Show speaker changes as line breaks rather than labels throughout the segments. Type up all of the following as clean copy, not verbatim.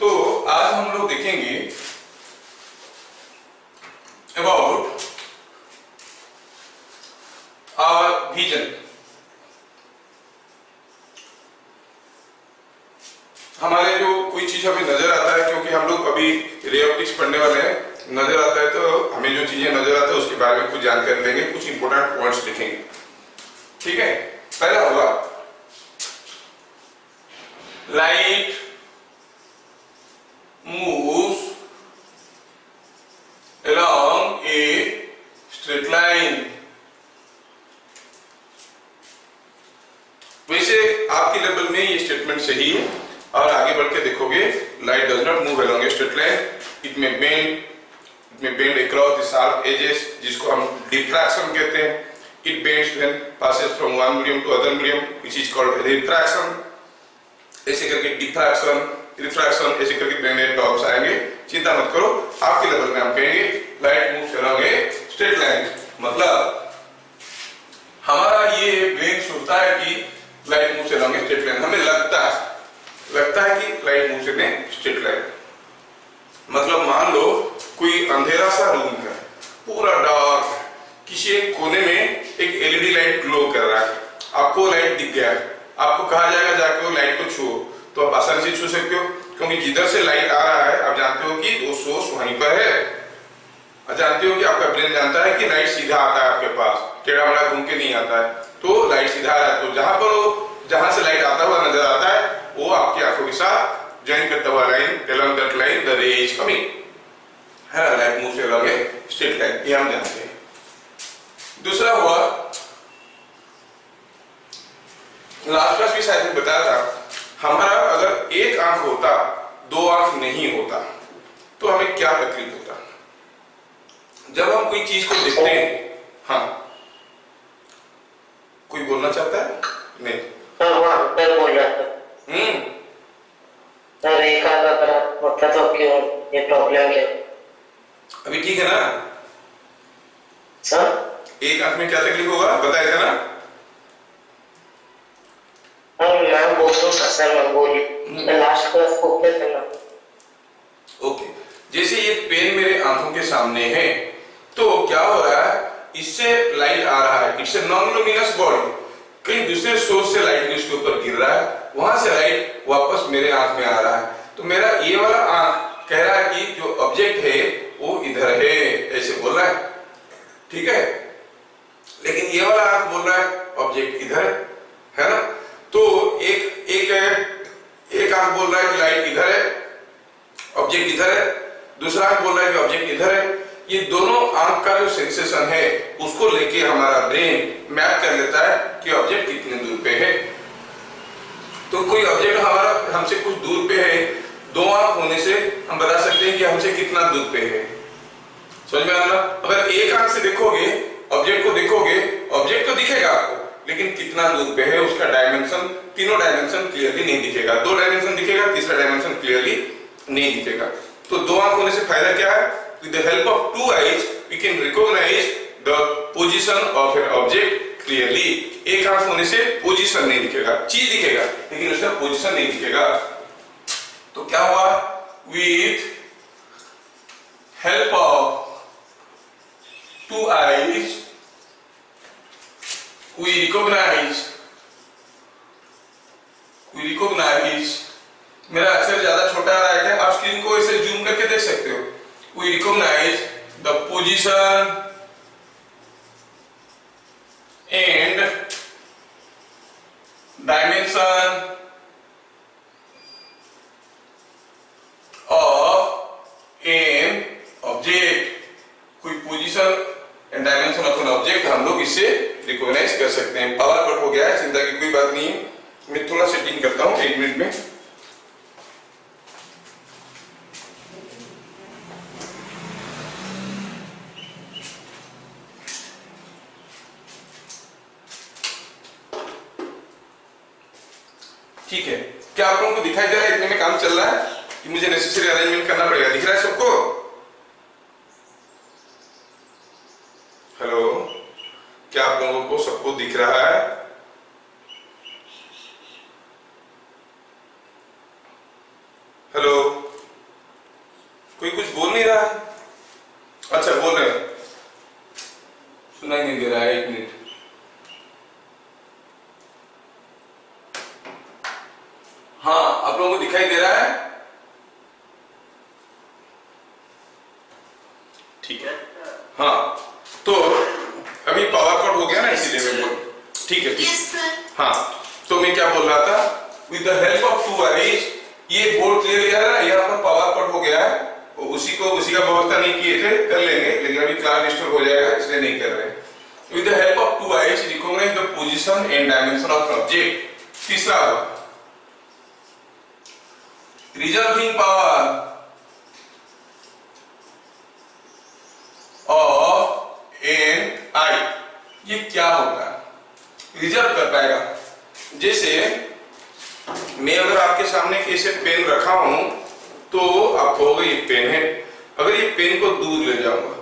तो आज हम लोग देखेंगे अबाउट आवर विजन। हमारे जो कोई चीज हमें नजर आता है, क्योंकि हम लोग अभी रे ऑप्टिक्स पढ़ने वाले हैं, नजर आता है तो हमें जो चीजें नजर आता है उसके बारे में कुछ जानकारी लेंगे, कुछ इंपॉर्टेंट पॉइंट्स लिखेंगे। ठीक है, पहला होगा light moves along a straight line। वैसे आपके लेवल में ये स्टेटमेंट सही है, और आगे बढ़ के देखोगे light does not move along a straight line, it में bend across the sharp edges, जिसको हम डिफ्रैक्शन कहते हैं। It bends when passes from one medium to other medium, which is called refraction। ऐसे करके डिफ्रैक्शन, रिफ्रैक्शन, ऐसे करके brain tops आएंगे, चिंता मत करो। आपके लेवल में हम कहेंगे light moves along a straight line, मतलब हमारा ये ब्रेन सोचता है कि light moves along a straight line. हमें लगता है कि light moves in a straight line. मतलब मान लो कोई अंधेरा सा रूम है, पूरा डार्क है, किसी एक कोने में एक एलईडी लाइट ग्लो कर रहा है, आपको लाइट दिख गया, आपको कहा जाएगा जाके वो लाइट को छुओ, तो आप आसानी से छू सकते हो, क्योंकि जिधर से लाइट आ रहा है आप जानते हो कि वो सोर्स वहीं पर है। आप जानते हो कि आपका ब्रेन जानता है कि लाइट सीधा आता है आपके पास, टेढ़ा मेढ़ा घूम के नहीं आता है, तो लाइट सीधा आ रहा है। तो जहां से लाइट आता हुआ नजर आता है वो आपकी आंखों के साथ ज्वाइन करता हुआ line, along that line the ray is coming है, light moves along a straight line, ये हम जानते हैं। दूसरा हुआ, लास्ट क्लास भी शायद मैं बताया था, हमारा अगर एक आंख होता, दो आंख नहीं होता, तो हमें क्या तकलीफ होता। जब हम कोई चीज को देखते हैं, हाँ कोई बोलना चाहता है? नहीं,
बोल रहा था। एक आंख अगर होता तो क्यों ये प्रॉब्लम क्या?
अभी ठीक है ना
सर?
एक आंख में क्या तकलीफ होगा बताया था ना?
मैं बोल रहा हूँ सर, मैं बोलिए लास्ट क्लास को ओके करना। ओके,
जैसे ये पेन मेरे आंखों के सामने है, तो क्या हो रहा है, इससे लाइट आ रहा है, it's a non luminous body, कहीं दूसरे सोर्स से लाइट इसके ऊपर गिर रहा है, वहां से लाइट वापस मेरे आंख में आ रहा है। तो मेरा ये वाला आंख कह रहा है कि जो ऑब्जेक्ट है वो इधर है, ऐसे बोल रहा है, ठीक है, लेकिन ये वाला आंख बोल रहा है ऑब्जेक्ट इधर है ना। तो एक आंख बोल रहा है कि लाइट इधर है, ऑब्जेक्ट इधर है, दूसरा आंख बोल रहा है कि ऑब्जेक्ट इधर है। ये दोनों आंख का जो सेंसेशन है उसको लेके हमारा ब्रेन मैप कर लेता है कि ऑब्जेक्ट कितने दूर पे है। तो कोई ऑब्जेक्ट हमारा हमसे कुछ दूर पे है, दो आंख होने से हम बता सकते हैं कि हमसे कितना दूर पे है। समझ में आ रहा? अगर एक आंख से देखोगे, ऑब्जेक्ट को देखोगे, ऑब्जेक्ट तो दिखेगा आपको, लेकिन कितना दूर पे है उसका डायमेंशन, तीनों डायमेंशन क्लियरली नहीं दिखेगा। दो डायमेंशन दिखेगा, तीसरा डायमेंशन क्लियरली नहीं दिखेगा। तो दो आंख होने से फायदा क्या है? With the help of two eyes, we can recognize the position of an object clearly। एक आंख होने से पोजीशन नहीं दिखेगा, चीज दिखेगा लेकिन उसका पोजीशन नहीं दिखेगा। तो क्या हुआ? With help of two eyes, we recognize, मेरा अक्षर ज्यादा छोटा आ रहा है क्या? आप स्क्रीन को ऐसे जूम करके देख सकते हो। We recognize the position and dimension of an object। कोई position and dimension of an object हम लोग इससे रिकॉग्नाइज कर सकते हैं। पावर कट हो गया है, चिंता की कोई बात नहीं है, मैं थोड़ा सेटिंग करता हूं 1 मिनट में। ठीक है, क्या आप लोगों को दिखाई दे रहा है इतने में काम चल रहा है कि मुझे नेसेसरी अरेंजमेंट करना पड़ेगा? दिख रहा है सबको? हेलो, क्या आप लोगों को सबको दिख रहा है? हेलो, कोई कुछ बोल नहीं रहा है? अच्छा बोल रहे हैं, सुनाई नहीं दे रहा है, 1 मिनट। हाँ, आप लोगों को दिखाई दे रहा है? ठीक है। हाँ, तो अभी पावर कट हो गया ना, इसीलिए मैं बोल, ठीक है, ठीक है। हाँ, तो मैं क्या बोल रहा था, with the help of 2 wires, ये बोर्ड क्लियर लिया ना, यहाँ पर पावर कट हो गया है, उसी का व्यवस्था नहीं किए थे, कर लेंगे, लेकिन अभी क्लास डिस्टर्ब हो जाएगा, इसलिए नहीं कर रहे। With the help of 2 wires recognize the position and dimension of object. तीसरा हुआ resolving power of an eye. ये क्या होता है? रिजर्व कर पाएगा। जैसे मैं अगर आपके सामने ऐसे पेन रखा हूं तो आप कहोगे ये पेन है। अगर ये पेन को दूर ले जाऊंगा,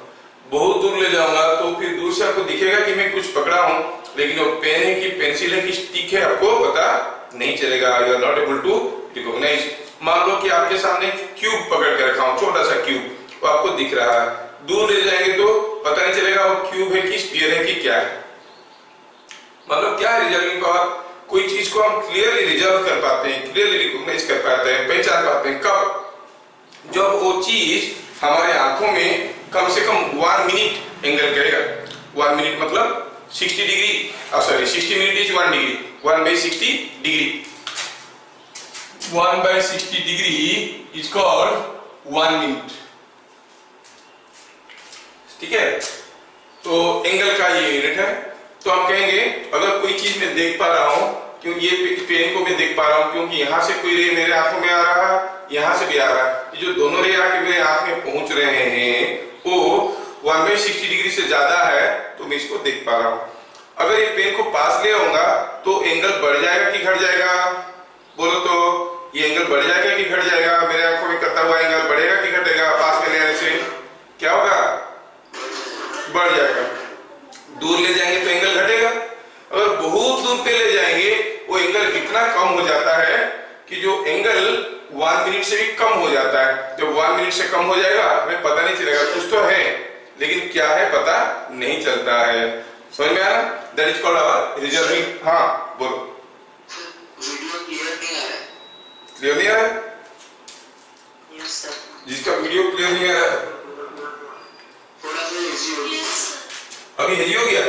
बहुत दूर ले जाऊंगा, तो फिर दूर से आपको दिखेगा कि मैं कुछ पकड़ा हूं, लेकिन वो पेन है कि पेंसिल है कि स्टिक है आपको पता नहीं चलेगा। You are not able to recognize. मान लो कि आपके सामने क्यूब पकड़ के रखा हूं, छोटा सा क्यूब, वो आपको दिख रहा है, दूर ले जाएंगे तो पता नहीं चलेगा वो क्यूब है कि स्फीयर है कि क्या है। मतलब क्या है रिजर्विंग पावर? कोई चीज को हम क्लियरली रिजर्व कर पाते हैं, क्लियरली रिकॉग्नाइज कर पाते हैं, पहचान पाते हैं। कब? जब वो चीज हमारे आंखों में कम से कम 1 मिनट एंगल करेगा। 1 मिनट मतलब 60 degree, sorry 60 minute is 1 degree, 1/60 degree, 1/60 degree is called 1 minute. ठीक है, तो एंगल का ये यूनिट है। तो हम कहेंगे अगर कोई चीज मैं देख पा रहा हूं, क्यों ये पेन को मैं देख पा रहा हूं क्योंकि यहाँ से कोई रे मेरे आंखों में आ रहा है, यहाँ से भी आ रहा है, ये जो दोनों रे आके मेरे आंख में पहुंच रहे हैं वो 1/60 डिग्री से ज्यादा है, तो मैं इसको देख पा रहा हूं। अगर ये पेन को पास ले आऊंगा तो एंगल बढ़ जाएगा कि घट जाएगा? बोलो तो, ये एंगल बढ़ जाएगा कि घट जाएगा? मेरे आंखों में करता हुआ एंगल बढ़ेगा कि घटेगा? पास में ले आने से क्या होगा? बढ़ जाएगा। दूर ले जाएंगे तो एंगल घटेगा। अगर बहुत दूर पे ले जाएंगे वो एंगल इतना कम हो जाता है कि जो एंगल 1 मिनट से भी कम हो जाता है। जब 1 मिनट से कम हो जाएगा हमें पता नहीं चलेगा, कुछ तो है लेकिन क्या है पता नहीं चलता है। समझ में आया? That is called our resolving. हाँ बोलो।
वीडियो क्लियर नहीं आ रहा है।
क्लियर नहीं आ रहा है?
Yes sir.
जिसका वीडियो क्लियर नहीं आ रहा है
थोड़ा सा इजी हो गया।
अभी हेजी हो गया?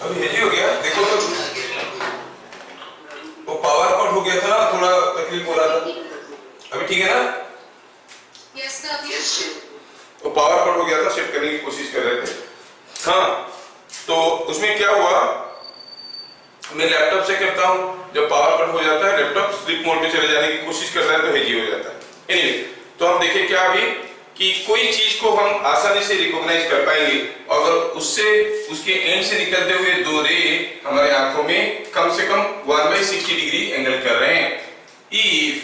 अभी हेजी हो गया? देखो तो, वो पावर कट हो गया था ना, थोड़ा तकलीफ हो रहा था। अभी ठीक है ना?
Yes sir.
वो पावर कट हो गया था, सेट करने की कोशिश कर रहे थे। हाँ, तो उसमें क्या हुआ, मैं लैपटॉप से करता हूँ, जब पावर कट हो जाता है लैपटॉप स्लीप मोड में चले जाने की कोशिश करता है तो हेजी हो जाता है। एनीवे, तो हम देखें क्या अभी कि कोई चीज को हम आसानी से रिकॉग्नाइज कर पाएंगे अगर उससे उसके एंड से निकलते हुए 2 रे हमारे आंखों में कम से कम 1/60 डिग्री एंगल कर रहे हैं। If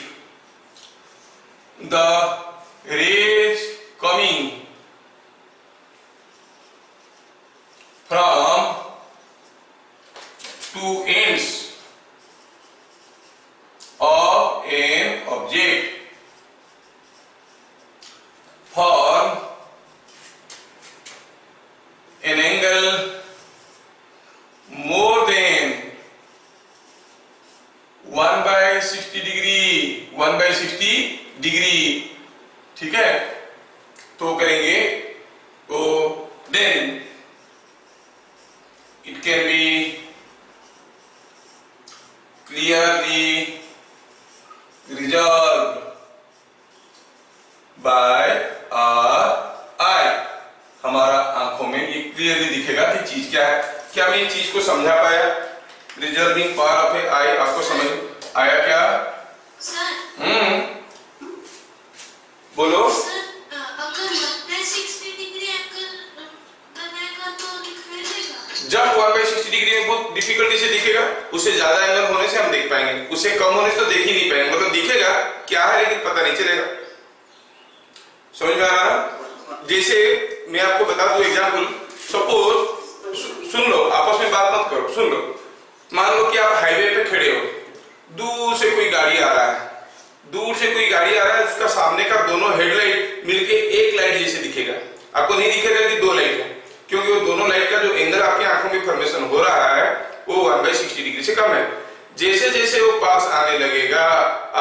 the rays coming from 2 ends of an object form an angle more than 1/60 degree, 1/60 degree, ठीक है? तो करेंगे तो then it can be clearly resolved by our eye। हमारा आंखों में ये क्लियरली दिखेगा कि चीज क्या है। क्या मैं इस चीज को समझा पाया? रिजर्विंग पावर ऑफ ए आई आपको समझ आया क्या? बोलो।
अगर 1/60 डिग्री एंगल बनेगा तो दिखाई देगा।
जब 1/60 डिग्री में बहुत डिफिकल्टी से दिखेगा, उससे ज्यादा एंगल होने से हम देख पाएंगे, उससे कम होने से तो देख ही नहीं पाएंगे। मतलब दिखेगा क्या है लेकिन पता नहीं चलेगा। समझ में आ रहा है? जैसे मैं आपको बता दूं एग्जांपल, सपोज सुन लो, आपस में बात मत करो, सुन लो। मान लो कि आप हाईवे पे खड़े हो, दूर से कोई गाड़ी आ रहा है, दूर से कोई गाड़ी आ रहा है, उसका सामने का दोनों हेडलाइट मिलके एक लाइट जैसे दिखेगा। आपको नहीं दिखेगा कि दो लाइट है, क्योंकि वो दोनों लाइट का जो एंगल आपकी आंखों में फॉर्मेशन हो रहा है वो 1/60 डिग्री से कम है। जैसे जैसे वो पास आने लगेगा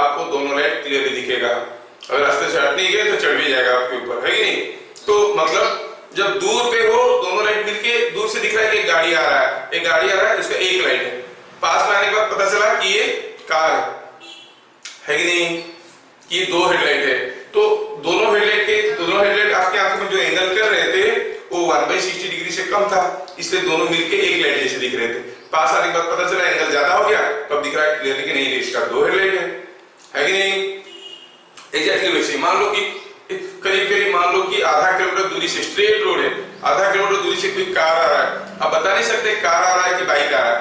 आपको दोनों लाइट क्लियरली दिखेगा। अगर रास्ते से हट नहीं गए तो चढ़ भी जाएगा आपके ऊपर, है कि नहीं? तो मतलब जब दूर पे हो दोनों लाइट मिलके दूर से दिख रहा है कि एक गाड़ी आ रहा है, एक गाड़ी आ रहा है, उसका एक लाइट है। पास में आने के बाद पता चला कि ये कार है कि नहीं, कि ये दो हेडलाइट है। तो दोनों हेडलाइट आपकी आंखों में जो एंगल कर रहे थे वो 1/60 डिग्री से कम था, इसलिए दोनों मिलके एक लाइट जैसे दिख रहे थे। पास आने के बाद पता चला एंगल ज्यादा हो गया, तब दिख रहा है क्लियरली कि नहीं इसका दो हेडलाइट है कि नहीं? एग्जैक्टली वैसे मान लो कि करीब मान लो कि आधा किलोमीटर दूरी से स्ट्रेट रोड है, आधा किलोमीटर दूरी से कोई कार आ रहा है। आप बता नहीं सकते कार आ रहा है कि बाइक आ रहा है,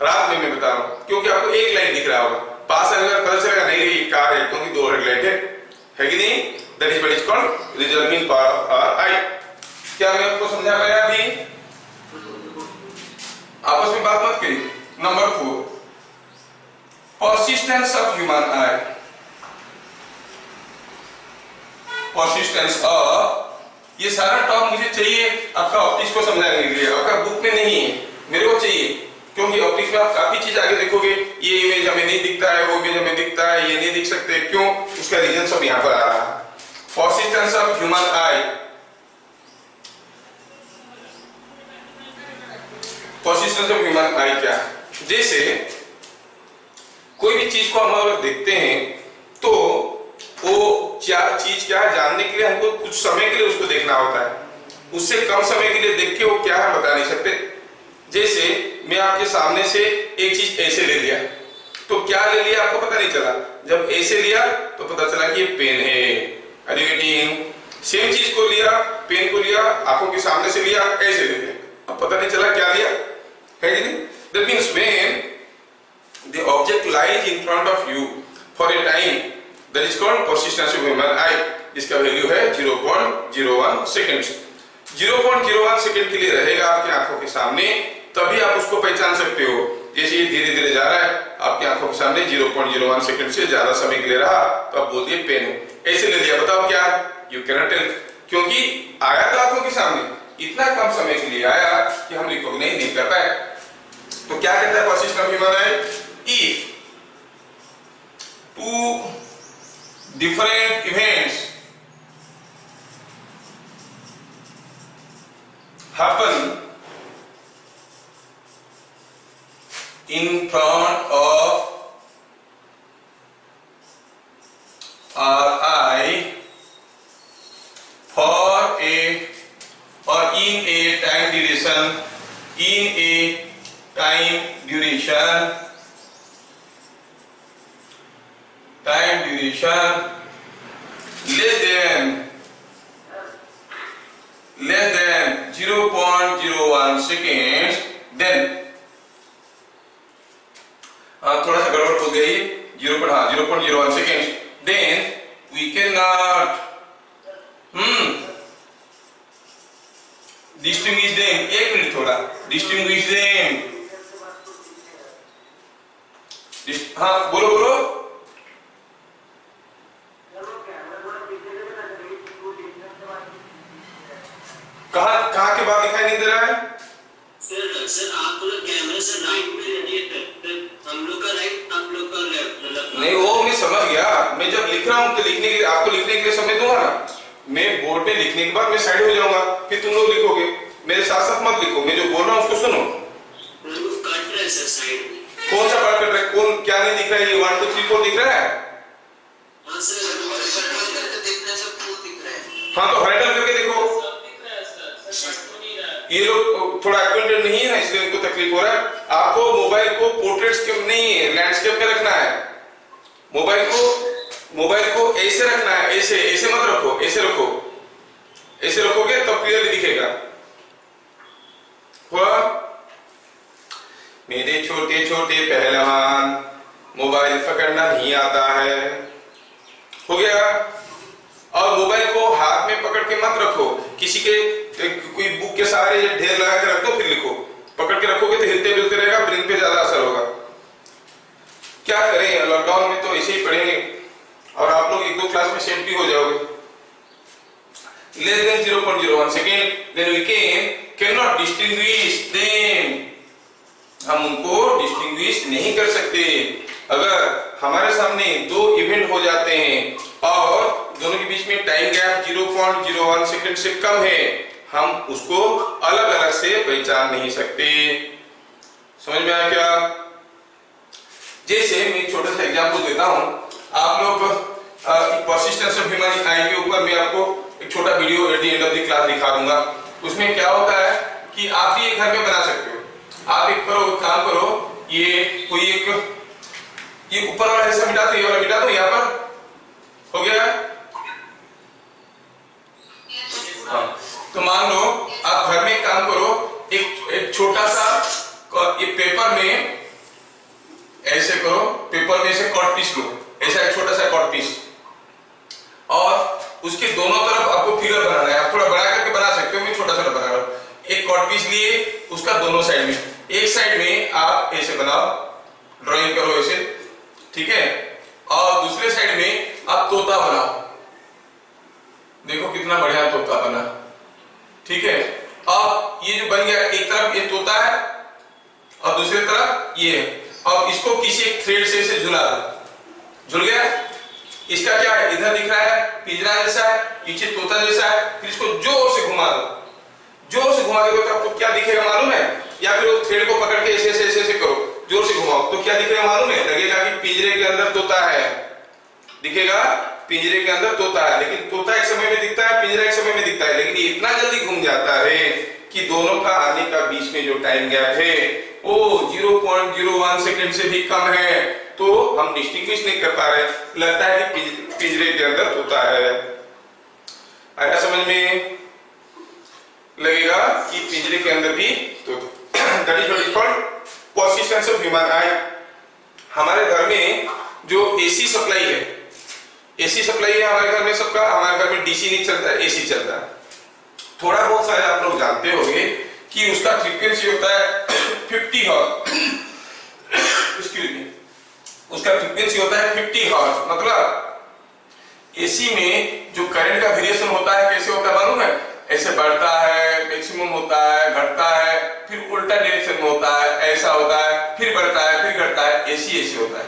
रात में मैं बता रहा हूं, क्योंकि आपको एक लाइट दिख रहा होगा। पास आने के बाद पता चलेगा नहीं ये कार है, क्योंकि दो हेडलाइट है कि नहीं? That is what is called reserving power of our eye. क्या मैं आपको समझा पाया अभी? आपस में बात मत करिए। Number 4, persistence of human I. Persistence of, ये सारा टर्म मुझे चाहिए आपका ऑप्टिक्स को समझाने के लिए, आपका बुक में नहीं है, मेरे को चाहिए, क्योंकि ऑप्टिक्स में आप काफी चीज आगे देखोगे। ये इमेज हमें नहीं दिखता है, वो इमेज हमें दिखता है, ये नहीं दिख सकते, क्यों? उसका रीजन सब यहाँ पर आ रहा है। Persistence of human I. Persistence of human आई क्या है? जैसे कोई भी चीज को हम अगर देखते हैं तो वो चीज क्या है जानने के लिए हमको कुछ समय के लिए उसको देखना होता है, उससे कम समय के लिए देख के वो क्या है बता नहीं सकते। जैसे मैं आपके सामने से एक चीज ऐसे ले लिया, तो क्या ले लिया आपको पता नहीं चला, जब ऐसे लिया तो पता चला कि ये पेन है। सेम चीज को लिया, पेन को लिया, आंखों के सामने से लिया, ऐसे ले लिया, अब पता नहीं चला क्या लिया, है कि नहीं? That means when the object lies in front of you for a time, that is called persistence of human eye. इसका वैल्यू है 0.01 सेकेंड। 0.01 सेकेंड के लिए रहेगा आपकी आंखों के सामने, तभी आप उसको पहचान सकते हो। जैसे ये धीरे धीरे जा रहा है आपकी आंखों के सामने, 0.01 सेकेंड से ज्यादा समय के लिए रहा तो आप बोलते हैं पेन है। ऐसे ले लिया, बताओ क्या? यू कैनॉट टेल, क्योंकि आया तो आंखों के सामने, इतना कम समय के लिए आया कि हम रिकॉग्नाइज नहीं कर पाए। तो क्या कहता है persistence of human I? If two different events happen in front of our eye for a or in a time duration, less than 0.01 seconds, then थोड़ा सा गड़बड़ हो गई, 0.01 seconds, then we cannot distinguish them. एक minute थोड़ा, distinguish them. हाँ बोलो बोलो। कहाँ के बाद दिखाई नहीं दे रहा है?
सर आप लोग कैमरे से राइट में रहिए, हम लोग का राइट, आप लोग का लेफ्ट।
नहीं वो मैं समझ गया, मैं जब लिख रहा हूँ तो लिखने के लिए आपको लिखने के लिए समय दूंगा ना, मैं बोर्ड पे लिखने के बाद मैं साइड हो जाऊंगा, फिर तुम लोग लिखोगे, मेरे साथ साथ मत लिखो, मैं जो बोल रहा हूँ उसको सुनो।
कट रहा है सर साइड में।
कौन सा पार्ट कट रहा है? कौन क्या नहीं दिख रहा है? ये 1 2 3 4 दिख रहा है?
हाँ सर देखने से फूल दिख रहा है।
हाँ तो हॉरिजॉन्टल करके देखो। ये लोग थोड़ा एक्वेंटेड नहीं है ना, इसलिए उनको तकलीफ हो रहा है। आपको मोबाइल को पोर्ट्रेट्स के नहीं है, लैंडस्केप में रखना है। मोबाइल को ऐसे रखना है, ऐसे मत रखो, ऐसे रखो, ऐसे रखोगे तब क्लियरली दिखेगा। हुआ? मेरे छोटे छोटे पहलवान, मोबाइल पकड़ना नहीं आता है, हो गया। और मोबाइल को हाथ में पकड़ के मत रखो, किसी के कोई बुक के सहारे ढेर लगा के रख दो फिर लिखो। पकड़ के रखोगे तो हिलते डुलते रहेगा, ब्रेन पे ज्यादा असर होगा। क्या करें, लॉकडाउन में तो ऐसे ही पढ़ेंगे, 1-2 क्लास में सेट भी हो जाओगे। Less than 0.01 second, then we can not distinguish them, हम उनको डिस्टिंग्विश नहीं कर सकते। अगर हमारे सामने दो इवेंट हो जाते हैं और दोनों के बीच में टाइम गैप 0.01 सेकंड से कम है, हम उसको अलग अलग से पहचान नहीं सकते। समझ में आया क्या? जैसे मैं एक छोटा सा एग्जांपल देता हूं, आप लोग परसिस्टेंस ऑफ ह्यूमन आई के ऊपर मैं आपको एक छोटा video at the end of the class दिखा दूंगा। उसमें क्या होता है कि आप भी घर में बना सकते हो। आप एक काम करो, ये कोई एक ये ऊपर वाला हिस्सा मिटा दो, ये वाला मिटा दो, यहाँ पर हो गया। हाँ, तो मान लो आप घर में काम करो, एक छोटा सा ये पेपर में ऐसे करो, पेपर में से कट पीस लो, ऐसा एक छोटा सा कट पीस, और उसके दोनों तरफ आपको फिगर बनाना है। आप थोड़ा बड़ा करके बना सकते हो, मैं छोटा सा बना रहा हूं। एक कट पीस लिए, उसका दोनों साइड में, एक साइड में आप ऐसे बनाओ, ड्राइंग करो ऐसे, ठीक है, और दूसरे साइड में आप तोता बनाओ। देखो कितना बढ़िया तोता बना, ठीक है। अब ये जो बन गया, एक तरफ ये तोता है और दूसरी तरफ ये है, अब इसको किसी एक थ्रेड से इसे झुला दो, झुल गया। इसका क्या है, इधर दिख रहा है पिंजरा जैसा है, पीछे तोता जैसा है, फिर इसको जोर से घुमा दो, जोर से घुमा दोगे तो आपको क्या दिखेगा मालूम है? या फिर वो थ्रेड को पकड़ के ऐसे ऐसे ऐसे ऐसे करो, जोर से घुमाओ, तो क्या दिखेगा मालूम है? लगेगा कि पिंजरे के अंदर तोता है, दिखेगा पिंजरे के अंदर तोता है। लेकिन तोता एक समय में दिखता है, पिंजरा एक समय में दिखता है, लेकिन ये इतना जल्दी घूम जाता है कि दोनों का आने का बीच में जो टाइम गैप है वो 0.01 सेकंड से भी कम है, तो हम डिस्टिंग्विश नहीं कर पा रहे। लगता है कि पिंजरे के अंदर तोता है। आया समझ में? लगेगा कि पिंजरे के अंदर भी तोता। That is what is called persistence of human आई। हमारे घर में जो एसी सप्लाई है, एसी सप्लाई है हमारे घर में सबका, हमारे घर में डीसी नहीं चलता है, एसी चलता है। थोड़ा बहुत शायद आप लोग जानते होंगे कि उसका फ्रीक्वेंसी होता है 50 हर्ट्ज, एक्सक्यूज मी, उसका फ्रीक्वेंसी होता है 50 हर्ट्ज। मतलब एसी में जो करंट का वेरिएशन होता है कैसे होता है मालूम है? ऐसे बढ़ता है, मैक्सिमम होता है, घटता है, फिर उल्टा डायरेक्शन में होता है, ऐसा होता है, फिर बढ़ता है, फिर घटता है, एसी ऐसे होता है।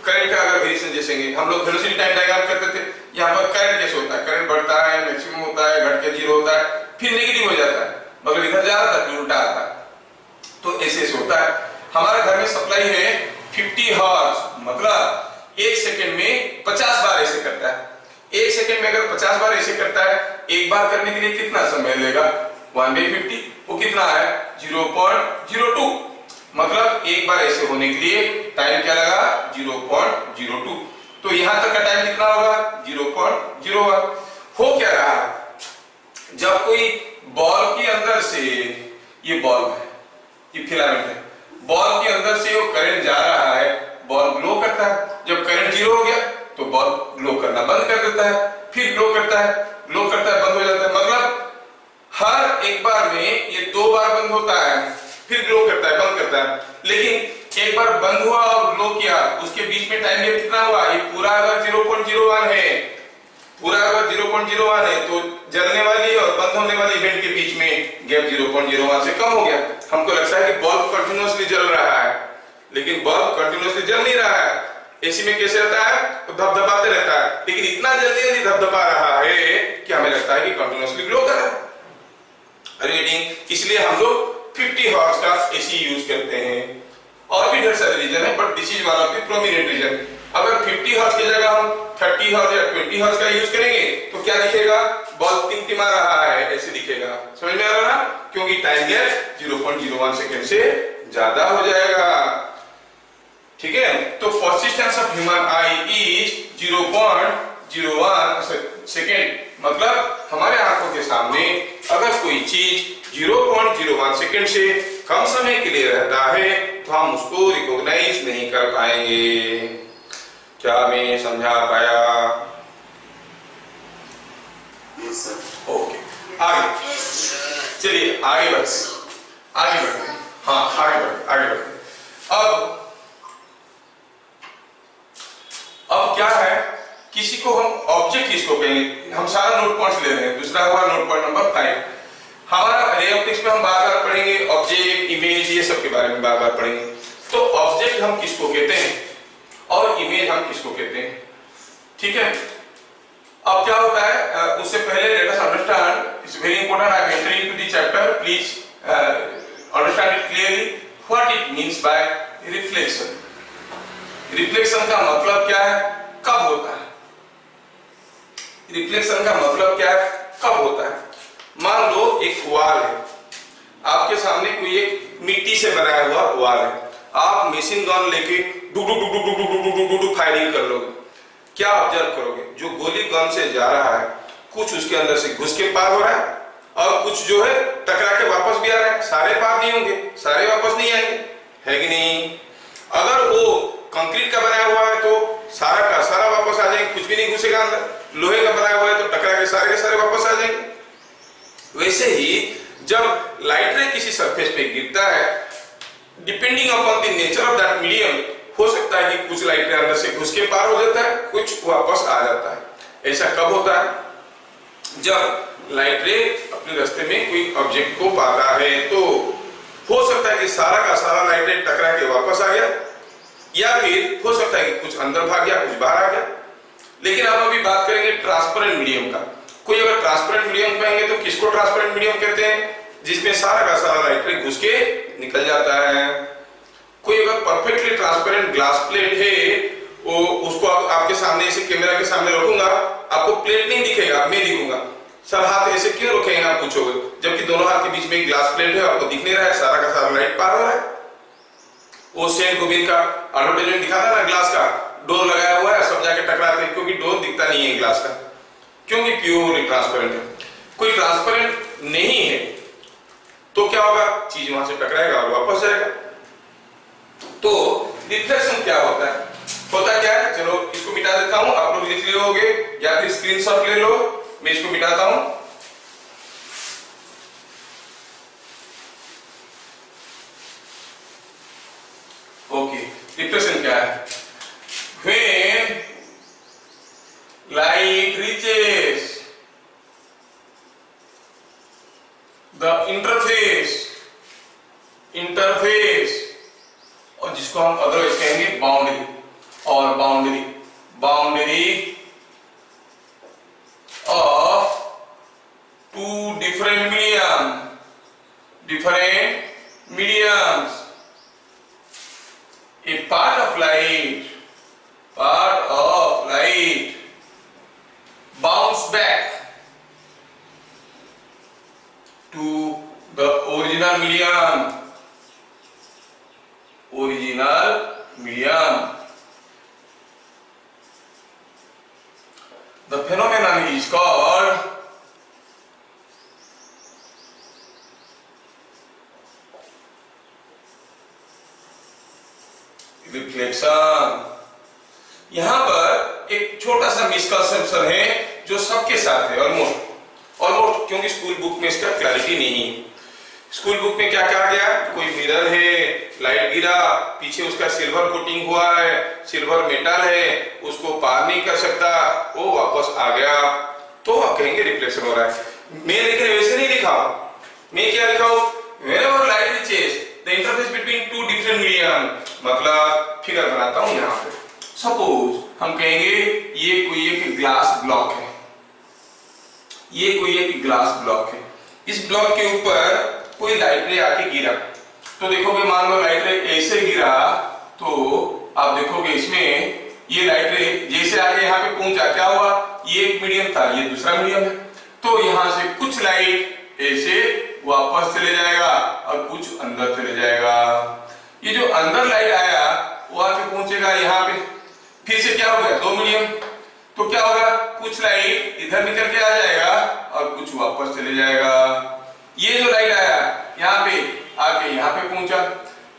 करंट का अगर वेरिएशन जैसे हम लोग वेलोसिटी टाइम डायग्राम करते थे, यहाँ पर करंट कैसे होता है? करंट बढ़ता है, मैक्सिमम होता है, घट के 0 होता है, फिर नेगेटिव हो जाता है, मतलब इधर जा रहा था फिर उल्टा आता है, तो ऐसे ऐसे होता है। हमारे घर में सप्लाई है 50 हर्ट्ज, मतलब एक सेकंड में 50 बार ऐसे करता है। एक सेकंड में अगर 50 बार ऐसे करता है, एक बार करने के लिए कितना समय लेगा? 1/50, वो कितना है? 0.02, मतलब एक बार ऐसे होने के लिए टाइम क्या लगा? 0.02। तो यहां तक का टाइम कितना होगा? 0.01। हो क्या रहा है? जब कोई बॉल के अंदर से, ये बॉल है, ये फिलामेंट है, बॉल के अंदर से वो करंट जा रहा है, बॉल ग्लो करता है। जब करंट 0 हो गया तो बॉल ग्लो करना बंद कर देता है, फिर ग्लो करता है, ग्लो करता है, बंद हो जाता है। मतलब हर एक बार में ये 2 बार बंद होता है, फिर ग्लो करता है, बंद करता है। लेकिन एक बार बंद हुआ और ग्लो किया, उसके बीच में टाइम गैप कितना हुआ? ये पूरा अगर 0.01 है, पूरा अगर 0.01 है, तो जलने वाली और बंद होने वाली इवेंट के बीच में गैप 0.01 से कम हो गया। हमको लगता है कि बल्ब कंटिन्यूअसली जल रहा है, लेकिन बल्ब कंटिन्यूअसली जल नहीं रहा है। एसी में कैसे रहता है? तो धपधपाते रहता है, लेकिन इतना जल्दी जल्दी धपधपा रहा है कि हमें लगता है कि कंटिन्यूअसली ग्लो कर रहा है। रीडिंग, इसलिए हम लोग 50 हर्ट्ज का एसी यूज करते हैं। और भी ढेर सारे रीजन है, but this is one of the prominent reason. अगर 50 हर्ट्ज की जगह हम 30 हर्ट्ज या 20 हर्ट्ज का यूज करेंगे तो क्या दिखेगा? बल्ब टिमटिमा रहा है, ऐसे दिखेगा। समझ में आ रहा है ना? क्योंकि टाइम गैप 0.01 सेकंड से ज्यादा हो जाएगा। ठीक है, तो persistence of human I is 0.01 second. मतलब हमारे आंखों के सामने अगर कोई चीज 0.01 सेकंड से कम समय के लिए रहता है तो हम उसको रिकॉग्नाइज नहीं कर पाएंगे। क्या मैं समझा पाया? ओके, आगे चलिए, आगे बढ़ते, आगे बढ़ते, हाँ आगे बढ़ते, आगे बढ़ते। अब क्या है, किसी को हम इमेज, ये सब के बारे में बार बार पढ़ेंगे। तो ऑब्जेक्ट हम किसको कहते हैं और इमेज हम किसको कहते हैं, ठीक है। अब क्या होता है, उससे पहले let us understand, it's very important, I am entering to the chapter, please understand it clearly what it means by reflection. Reflection का मतलब क्या है, कब होता है, रिफ्लेक्शन का मतलब क्या है, कब होता है। मान लो एक वॉल है, आपके सामने कोई एक मिट्टी से बनाया हुआ वॉल है, आप मशीन गन लेके डुक डुक डुक डुक डुक डुक डुक डुक फायरिंग कर लोगे, क्या ऑब्जर्व करोगे, जो गोली गन से जा रहा है कुछ उसके अंदर से घुस के पार हो रहा है और कुछ जो है टकरा के वापस भी आ रहा है, सारे पार नहीं होंगे, सारे वापस नहीं आएंगे, है कि नहीं। अगर वो कंक्रीट का बनाया हुआ है तो सारा का सारा वापस आ जाएंगे, कुछ भी नहीं घुसेगा अंदर, लोहे का बनाया हुआ है तो टकरा के सारे वापस आ जाएंगे। वैसे ही जब लाइट रे किसी सरफेस पे गिरता है, depending upon the nature of that medium, हो सकता है कि कुछ लाइट रे अंदर से घुस के पार हो जाता है, कुछ वापस आ जाता है। ऐसा कब होता है, जब लाइट रे अपने रास्ते में कोई ऑब्जेक्ट को पाता है तो हो सकता है कि सारा का सारा लाइट रे टकरा के वापस आ गया, या फिर हो सकता है कि कुछ अंदर भाग गया, कुछ बाहर आ गया। लेकिन हम अभी बात करेंगे ट्रांसपेरेंट मीडियम का। कोई अगर ट्रांसपेरेंट मीडियम कहेंगे तो किसको ट्रांसपेरेंट मीडियम कहते हैं, जिसमें सारा का सारा लाइट रे घुस के निकल जाता है। कोई अगर परफेक्टली ट्रांसपेरेंट ग्लास प्लेट है, वो उसको आपके सामने ऐसे कैमरा के सामने रखूंगा, आपको प्लेट नहीं दिखेगा, मैं दिखूंगा, सब हाथ ऐसे क्यों रखेंगे आप पूछोगे, जबकि दोनों हाथ के बीच में एक ग्लास प्लेट है, आपको दिख नहीं रहा है, सारा का सारा लाइट पार हो रहा है। वो सेंट गोबिंद का एडवर्टाइजमेंट दिखाता है ना, ग्लास का डोर लगाया हुआ है, सब जाके टकराते हैं, क्योंकि डोर दिखता नहीं है ग्लास का, क्योंकि प्योर ट्रांसपेरेंट है। कोई ट्रांसपेरेंट नहीं है तो क्या होगा, चीज वहां से टकराएगा और वापस जाएगा। तो रिफ्लेक्शन क्या होता है, होता क्या है, चलो इसको मिटा देता हूं, आप लोग लिख लोगे या फिर स्क्रीनशॉट ले लो, मैं इसको मिटाता हूं। ओके, रिफ्लेक्शन क्या है, when light reaches the interface, और जिसको हम अदरवाइज कहेंगे बाउंड्री, और boundary of two different mediums, a part of light bounce back to the original medium. The phenomenon is called reflection. यहां पर एक छोटा सा मिसकंसेप्शन है जो सबके साथ है, ऑलमोस्ट, क्योंकि स्कूल बुक में इसका क्लैरिटी नहीं है। स्कूल बुक में क्या कहा गया, कोई मिरर है, लाइट गिरा, पीछे उसका सिल्वर कोटिंग हुआ है, सिल्वर मेटल है, उसको पार नहीं कर सकता, वो वापस आ गया, तो आप कहेंगे रिफ्लेक्शन हो रहा है। मैं लेकिन वैसे नहीं लिखा, मैं क्या लिखा हूं, whenever light reaches the interface between two different medium, मतलब फिगर बनाता हूं यहां पे। सपोज हम कहेंगे ये कोई एक ग्लास ब्लॉक है, ये कोई एक ग्लास ब्लॉक है, इस ब्लॉक के ऊपर कोई लाइट रे आके गिरा, तो देखोगे मान लो लाइट रे ऐसे गिरा, तो आप देखोगे इसमें ये लाइट रे जैसे आके यहाँ पे पहुंचा, क्या हुआ, ये एक मीडियम था, ये दूसरा मीडियम है, तो यहाँ से कुछ लाइट ऐसे वापस चले जाएगा और कुछ अंदर चले जाएगा। ये जो अंदर लाइट आया वो आके पहुंचेगा यहाँ पे, फिर से क्या हो गया, दो मीडियम, तो क्या होगा, कुछ लाइट इधर निकल के आ जाएगा और कुछ वापस चले जाएगा। ये जो लाइट आया यहाँ पे आके यहाँ पे पहुंचा,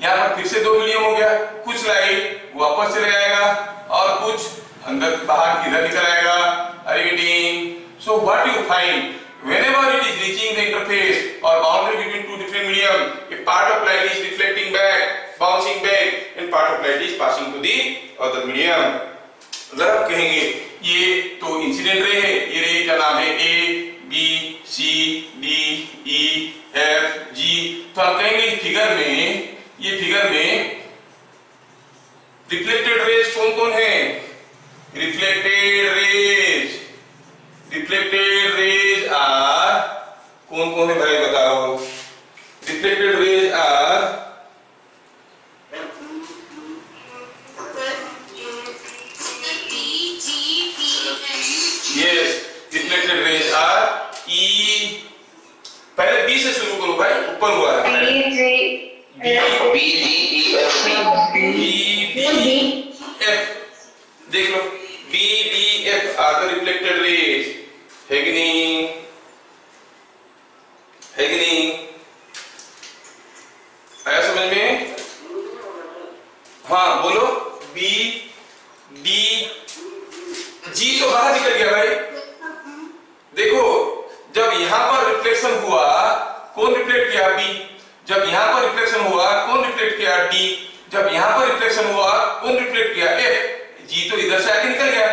यहाँ पर फिर से दो मीडियम हो गया, कुछ लाइट वापस चले जाएगा और कुछ अंदर बाहर इधर निकल आएगा। Are you getting? So what you find, whenever it is reaching the interface or boundary between two different medium, a part of light is reflecting back, bouncing back, and part of light is passing to the other medium. अगर आप कहेंगे ये तो incident ray है, ये रे का नाम है A, B, C, D, E, F, G, तो हम कहेंगे ये फिगर में रिफ्लेक्टेड रेज कौन कौन है? रिफ्लेक्टेड रेज आर कौन कौन है भाई बताओ? Reflected rays are yes, reflected rays are E, पहले बी से शुरू करो भाई, ऊपर हुआ है देख लो, B D F R the reflected rays, है कि नहीं? आया समझ में? हाँ बोलो, बी डी जी तो बाहर निकल गया भाई। देखो, जब यहां पर रिफ्लेक्शन हुआ कौन रिफ्लेक्ट किया? बी। जब यहां पर रिफ्लेक्शन हुआ कौन रिफ्लेक्ट किया? डी। जब यहां पर रिफ्लेक्शन हुआ कौन रिफ्लेक्ट किया? एफ। जी तो इधर से आके निकल गया,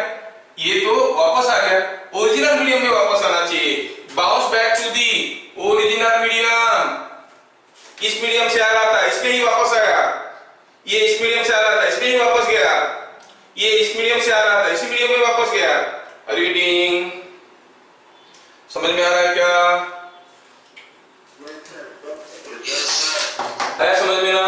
ये तो वापस आ गया। ओरिजिनल मीडियम में वापस आना चाहिए, bounce back to the original medium. इस मीडियम से आ रहा था, इसमें ही वापस आया। ये इस मीडियम से आ रहा था, इसमें ही वापस गया। ये इस मीडियम से आ रहा था, इसी मीडियम में वापस गया। रीडिंग समझ में आ रहा है क्या? है समझ में ना?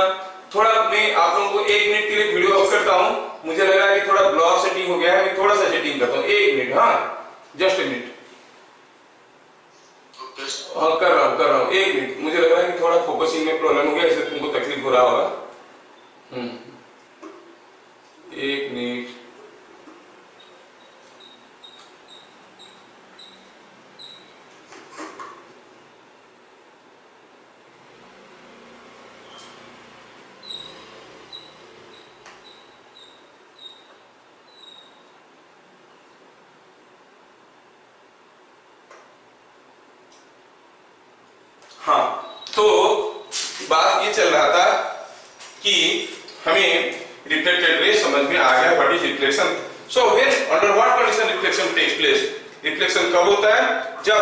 थोड़ा मैं आप लोगों को 1 मिनट के लिए वीडियो ऑफ करता हूं, मुझे लग रहा है कि थोड़ा ब्लॉक सेटिंग हो गया है, मैं थोड़ा सा सेटिंग करता हूं। 1 मिनट, हाँ जस्ट 1 मिनट। हाँ कर रहा हूँ 1 मिनट। मुझे लग रहा है कि थोड़ा फोकसिंग में प्रॉब्लम हो गया, इसलिए तुमको तकलीफ हो रहा होगा। 1 मिनट। हाँ, तो बात ये चल रहा था कि हमें रिफ्लेक्टेड रे समझ में आ गया, what is reflection. So when under what condition reflection takes place? Reflection कब होता है? जब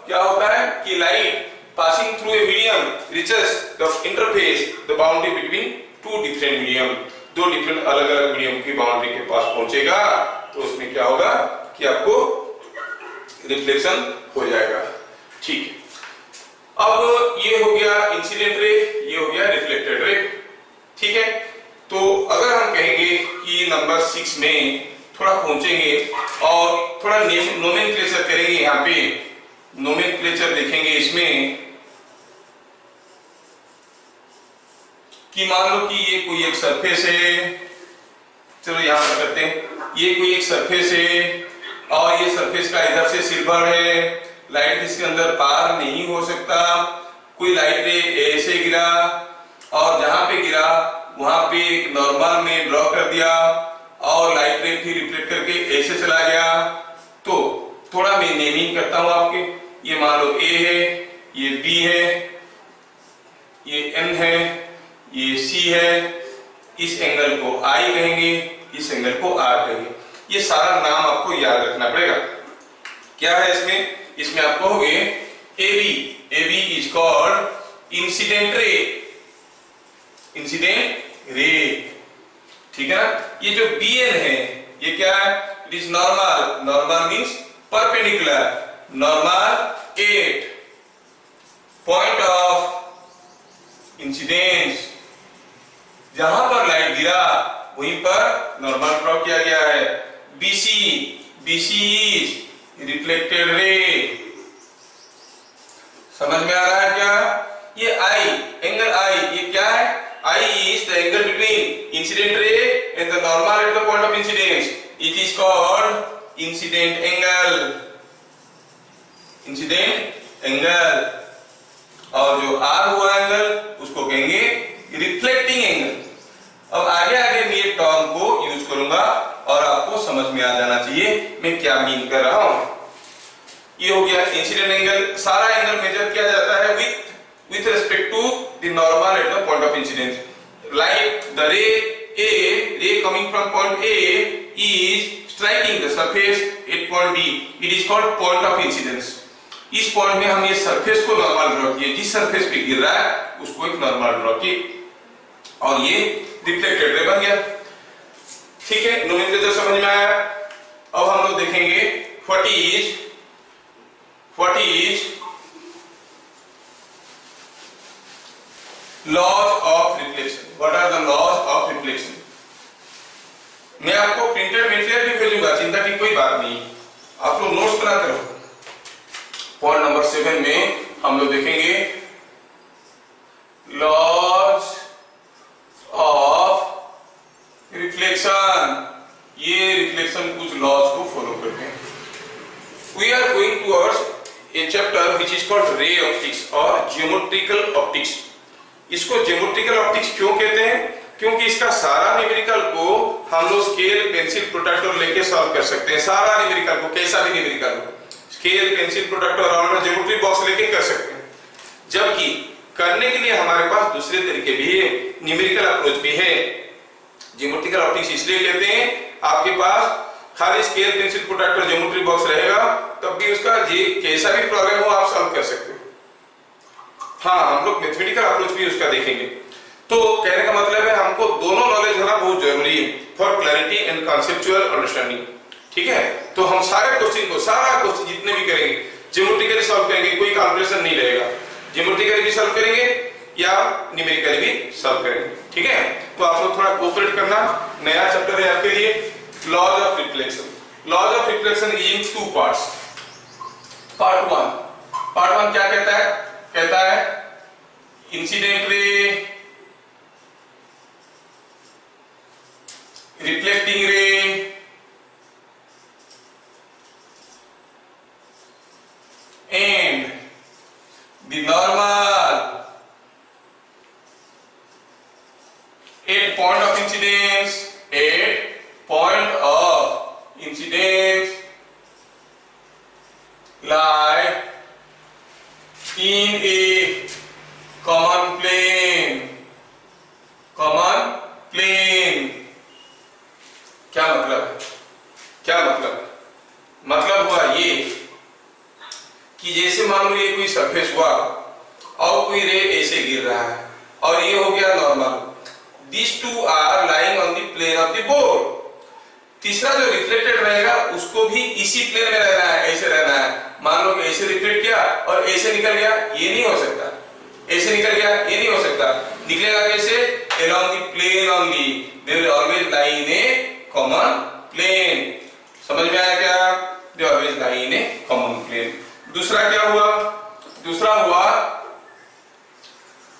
क्या होता है कि light passing through a medium reaches the interface, the boundary between two different medium. दो डिफरेंट अलग अलग मीडियम की बाउंड्री के पास पहुंचेगा तो उसमें क्या होगा कि आपको रिफ्लेक्शन हो जाएगा। ठीक है, अब ये हो गया इंसिडेंट रे, ये हो गया रिफ्लेक्टेड रे। ठीक है, तो अगर हम कहेंगे कि नंबर 6 में थोड़ा पहुंचेंगे और थोड़ा नोमेनक्लेचर करेंगे, यहाँ पे नोमेनक्लेचर देखेंगे इसमें कि मान लो कि ये कोई एक सरफेस है, चलो यहां पर करते हैं, ये कोई एक सरफेस है और ये सरफेस का इधर से सिल्वर है, लाइट इसके अंदर पार नहीं हो सकता। कोई लाइट रे ऐसे गिरा और जहां पे गिरा वहां पे एक नॉर्मल में ड्रॉ कर दिया और लाइट रे फिर रिफ्लेक्ट करके ऐसे चला गया। तो थोड़ा मैं नेमिंग करता हूं आपके, ये मान लो ए है, ये बी है, ये एन है, ये सी है, इस एंगल को आई कहेंगे, इस एंगल को आर कहेंगे। ये सारा नाम आपको याद रखना पड़ेगा। क्या है इसमें आप कहोगे AB is called incident ray. ठीक है ना? ये जो BN है ये क्या है? It is normal means perpendicular, normal at point of incidence, जहां पर लाइट गिरा वहीं पर नॉर्मल ड्रॉ किया गया है। BC is reflected ray. समझ में आ रहा है क्या? ये I, एंगल I, ये क्या है? I is the angle between incident ray and the normal at the point of incidence. It is called incident angle. और जो R हुआ एंगल उसको कहेंगे रिफ्लेक्टिंग एंगल। अब आगे मैं ये टर्म को यूज करूंगा और आपको समझ में आ जाना चाहिए मैं क्या मीन कर रहा हूं। ये हो गया इंसिडेंट एंगल। सारा एंगल मेजर किया जाता है with respect to the normal at the point of incidence. Like the ray coming from point A is striking the surface at point B. It is called point of incidence. इस point में हम ये surface को normal draw किए, जिस surface पे गिर रहा है उसको एक नॉर्मल ड्रॉ किए और ये रिफ्लेक्टेड रे बन गया। ठीक है, नोमेनक्लेचर समझ में आया। अब हम लोग देखेंगे what is laws of reflection. What are the laws of reflection. मैं आपको प्रिंटेड मटेरियल भी भेजूंगा, चिंता की कोई बात नहीं, आप लोग नोट्स बनाते रहो। पॉइंट नंबर 7 में हम लोग देखेंगे लॉज ऑफ रिफ्लेक्शन। ये रिफ्लेक्शन कुछ लॉज को फॉलो करते हैं। We are going towards a chapter which is called ray optics और ज्योमेट्रिकल ऑप्टिक्स। इसको ज्योमेट्रिकल ऑप्टिक्स क्यों कहते हैं? क्योंकि इसका सारा न्यूमेरिकल को हम लोग स्केल पेंसिल प्रोट्रैक्टर लेके सॉल्व कर सकते हैं। सारा न्यूमेरिकल को, कैसा भी न्यूमेरिकल हो, स्केल पेंसिल प्रोट्रैक्टर और ज्योमेट्री बॉक्स लेके कर सकते हैं। जबकि करने के लिए हमारे पास दूसरे तरीके भी है, न्यूमेरिकल अप्रोच भी है। ज्योमेट्रिकल ऑप्टिक्स इसलिए लेते हैं, आपके पास खाली scale pencil protractor geometry box रहेगा तब भी उसका कैसा भी प्रॉब्लम हो आप सॉल्व कर सकते हो। हाँ, हम लोग मैथमेटिकल अप्रोच भी उसका देखेंगे। तो कहने का मतलब है हमको दोनों नॉलेज होना बहुत जरूरी है for clarity and conceptual understanding. ठीक है, तो हम सारा क्वेश्चन जितने भी करेंगे ज्योमेट्रिकली सॉल्व करेंगे, कोई कैलकुलेशन नहीं रहेगा। ज्योमेट्रिकली भी सॉल्व करेंगे या न्यूमेरिकली भी सॉल्व करेंगे। ठीक है, तो आप लोग थोड़ा कोऑपरेट करना। नया चैप्टर है आपके लिए, laws of reflection. Laws of reflection is in 2 parts. Part 1 क्या कहता है? कहता है इंसिडेंट रे, रिफ्लेक्टिंग रे and the normal at point of incidence, lie in a common plane। क्या मतलब है? मतलब हुआ ये कि जैसे मान लो ये कोई सरफेस हुआ और कोई रे ऐसे गिर रहा है और ये हो गया normal. These two are lying on the plane of the board। तीसरा जो रिफ्लेक्टेड रहेगा उसको भी इसी प्लेन में रहना है, ऐसे रहना है। मान लो कि ऐसे रिफ्लेक्ट किया और ऐसे निकल गया, ये नहीं हो सकता। ऐसे निकल गया, ये नहीं हो सकता। निकलेगा कैसे? along the plane only, they will always lie in a common plane। समझ में आया क्या? they always lie in a common plane। दूसरा क्या हुआ? दूसरा हुआ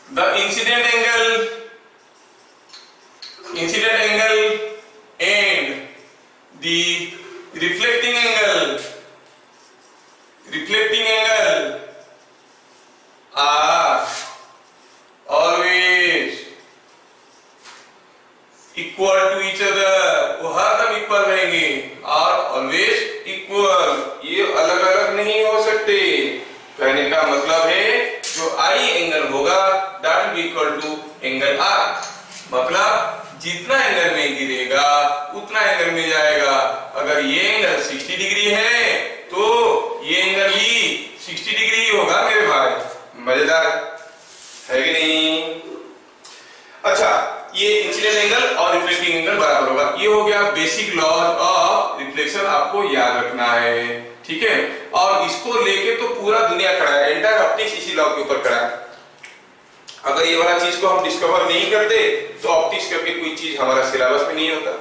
the incident angle and the reflecting angle are always equal to each other। वो हरदम इक्वल रहेंगे और ऑलवेज इक्वल, ये अलग अलग नहीं हो सकते। कहने का मतलब है जो आई एंगल होगा that will be equal to angle R। मतलब जितना एंगल में गिरेगा उतना एंगल में जाएगा। अगर ये एंगल 60 डिग्री है तो ये एंगल भी 60 डिग्री होगा मेरे भाई। मजेदार है कि नहीं? अच्छा, ये इंसिडेंट एंगल और रिफ्लेक्टिंग एंगल बराबर होगा। ये हो गया बेसिक लॉज ऑफ रिफ्लेक्शन, आपको याद रखना है। ठीक है, और इसको लेके तो पूरा दुनिया खड़ा है, एंटायर ऑप्टिक्स इसी लॉ के ऊपर खड़ा है। अगर ये वाला चीज को हम डिस्कवर नहीं करते तो ऑप्टिक्स करके कोई चीज हमारा सिलेबस में नहीं होता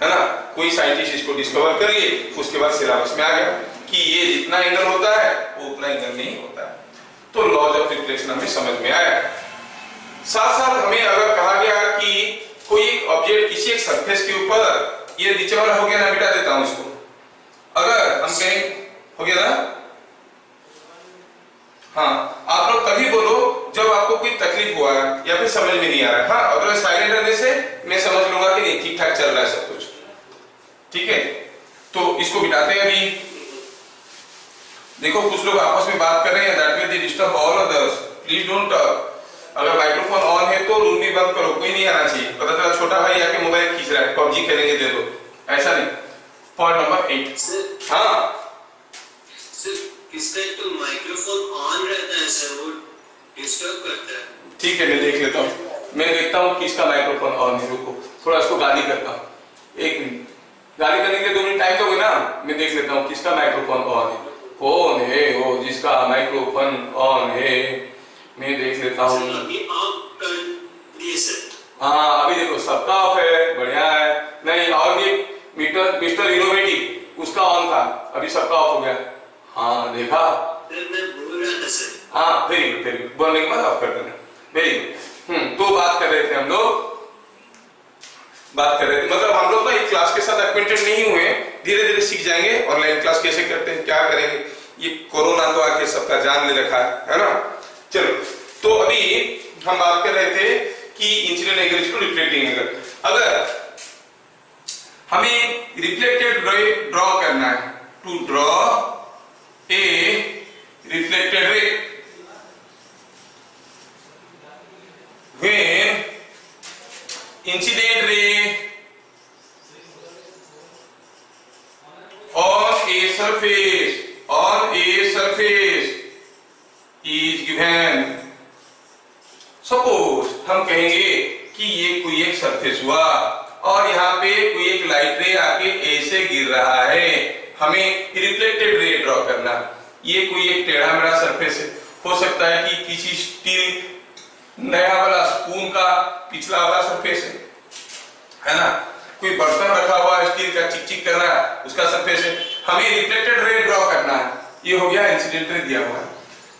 है ना। कोई साइंटिस्ट इसको डिस्कवर कर लिए, उसके बाद सिलेबस में आ गया कि ये जितना एंगल होता है वो उतना एंगल नहीं होता है। तो लॉज ऑफ रिफ्लेक्शन हमें समझ में आया। साथ साथ हमें अगर कहा गया कि कोई एक ऑब्जेक्ट किसी एक सरफेस के ऊपर, ये नीचे वाला हो गया ना, मिटा देता हूं इसको। अगर हम कहें हो गया ना, हाँ, आप लोग तभी बोलो जब आपको कोई तकलीफ हुआ है या फिर समझ में नहीं आ रहा है। हाँ, अगर साइलेंट रहने से मैं समझ लूंगा कि नहीं, ठीक ठाक चल रहा है सब कुछ। ठीक है, तो इसको मिटाते हैं अभी। देखो कुछ लोग आपस में बात कर रहे हैं, that means they disturb all others, please don't talk. अगर माइक्रोफोन ऑन है तो रूम भी बंद करो, कोई नहीं आना चाहिए। पता चला छोटा भाई आके मोबाइल खींच रहा है, पबजी खेलेंगे दे दो, ऐसा नहीं। Point number 8। हाँ
सर, इसका तो माइक्रोफोन ऑन रहता है सर, वो डिस्टर्ब करता है।
ठीक है, मैं देख लेता हूँ, मैं देखता हूँ किसका माइक्रोफोन ऑन है। रुको थोड़ा इसको गाली करता हूँ, 1 मिनट। गाली करने के लिए 2 मिनट टाइम दोगे ना? मैं देख लेता हूँ किसका माइक्रोफोन ऑन है। कौन है वो जिसका माइक्रोफोन ऑन है, मैं देख लेता हूँ।
अभी ऑफ कर दिए सर।
हाँ अभी देखो सबका ऑफ है, बढ़िया है। नहीं और भी मिस्टर इनोवेटिव उसका ऑन था, अभी सबका ऑफ हो गया। हाँ देखा?
सर मैं बोल रहा था सर।
हाँ वेरी गुड वेरी गुड, बोलने के बाद ऑफ कर देना, वेरी गुड। तो बात कर रहे थे हम लोग, बात कर रहे थे मतलब हम लोग ना एक क्लास के साथ एक्वेंटेड नहीं हुए, धीरे धीरे सीख जाएंगे ऑनलाइन क्लास कैसे करते हैं, क्या करेंगे। ये कोरोना तो आके सबका जान ले रखा है ना। चलो तो अभी हम बात कर रहे थे कि इंसिडेंट एंगल को रिफ्लेक्टिंग एंगल। अगर हमें रिफ्लेक्टेड रे ड्रॉ करना है, to draw a reflected ray when incident ray on a surface is given। Suppose हम कहेंगे कि ये कोई एक सरफेस हुआ और यहाँ पे कोई एक लाइट रे आके ऐसे गिर रहा है, हमें रिफ्लेक्टेड रे ड्रॉ करना। ये कोई एक टेढ़ा मेढ़ा सरफेस है, हो सकता है कि किसी स्टील नया वाला स्पून का पिछला वाला सरफेस है ना, कोई बर्तन रखा हुआ स्टील का चिक चिक कर रहा है उसका सरफेस है, हमें रिफ्लेक्टेड रे ड्रॉ करना है। ये हो गया इंसिडेंट रे दिया हुआ है।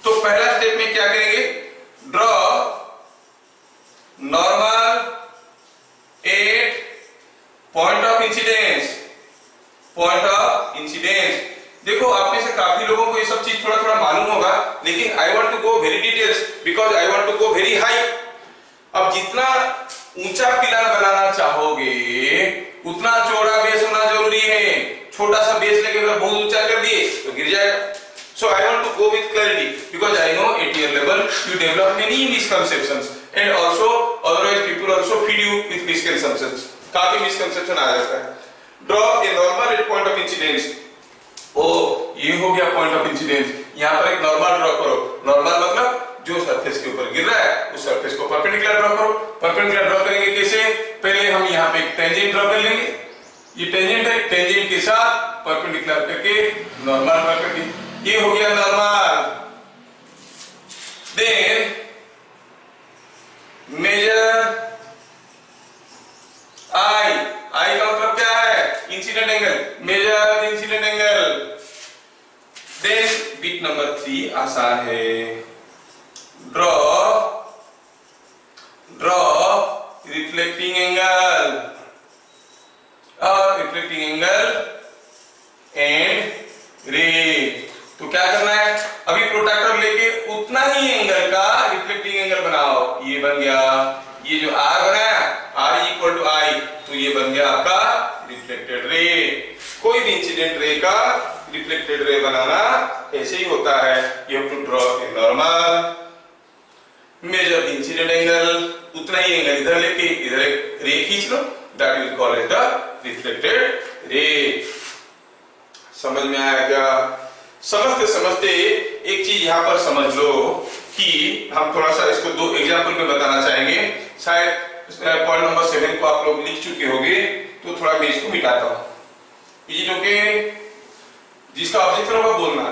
तो पहला स्टेप में क्या करेंगे, draw normal at point of incidence, point of incidence. देखो आप में से काफी लोगों को ये सब चीज थोड़ा थोड़ा मालूम होगा, लेकिन I want to go very details because I want to go very high. अब जितना ऊंचा पिलर बनाना चाहोगे उतना चौड़ा बेस होना जरूरी है। छोटा सा बेस लेके अगर बहुत ऊंचा कर दिए तो गिर जाएगा। So I want to go with clarity because I know at your level you develop many misconceptions and also otherwise people also feed you with misconceptions। काफी misconception आ जाता है। Draw a normal at point of incidence। ओ ये हो गया point of incidence, यहाँ पर एक normal draw करो। नॉर्मल मतलब जो सरफेस के ऊपर गिर रहा है उस सरफेस को परपेंडिकुलर ड्रॉ करो। परपेंडिकुलर ड्रॉ करेंगे कैसे, पहले हम यहाँ पे एक टेंजेंट ड्रॉ कर लेंगे, ये टेंजेंट है, टेंजेंट के साथ परपेंडिकुलर करके नॉर्मल ड्रॉ कर दिए, ये हो गया normal. Then measure I, I का मतलब क्या है, incident angle, measure incident angle. Then bit number 3 आसान है, ड्रॉ रिफ्लेक्टिंग एंगल और रिफ्लेक्टिंग एंगल एंड रे। तो क्या करना है, अभी प्रोट्रैक्टर लेके उतना ही एंगल का रिफ्लेक्टिंग एंगल बनाओ। ये बन गया, ये जो आर बनाया आर इक्वल टू आई, तो ये बन गया आपका रिफ्लेक्टेड रे। कोई भी इंसिडेंट रे का रिफ्लेक्टेड रे बनाना ऐसे ही होता है, you have to draw a normal, measure the incident angle, उतना ही एंगल इधर लेके इधर एक रे खींच लो, that will call as the reflected ray. समझ में आया क्या? समझते समझते एक चीज यहाँ पर समझ लो कि हम थोड़ा सा इसको 2 एग्जांपल में बताना चाहेंगे। शायद पॉइंट नंबर 7 को आप लोग लिख चुके होंगे, तो थोड़ा मैं इसको मिटाता हूँ। ये जो कि जिसका ऑब्जेक्शन होगा बोलना,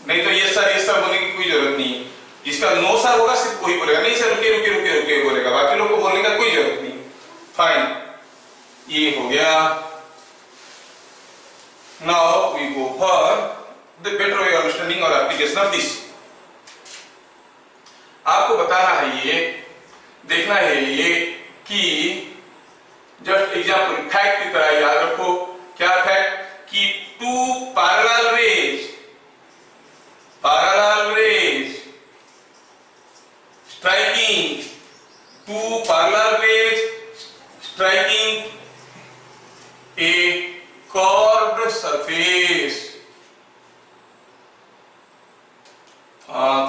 नहीं तो ये सर बोलने की कोई जरूरत नहीं है। जिसका नो सर होगा सिर्फ वही बोलेगा, नहीं सर रुके रुके रुके रुके बोलेगा, बाकी लोग को बोलने का कोई जरूरत नहीं। फाइन, ये हो गया। Now we go for the better way understanding और एप्लीकेशन ऑफ दिस। आपको बताना है, ये देखना है ये कि जस्ट एग्जांपल फैक्ट की तरह याद रखो। क्या फैक्ट कि 2 parallel raise striking, 2 parallel rays striking a curved surface।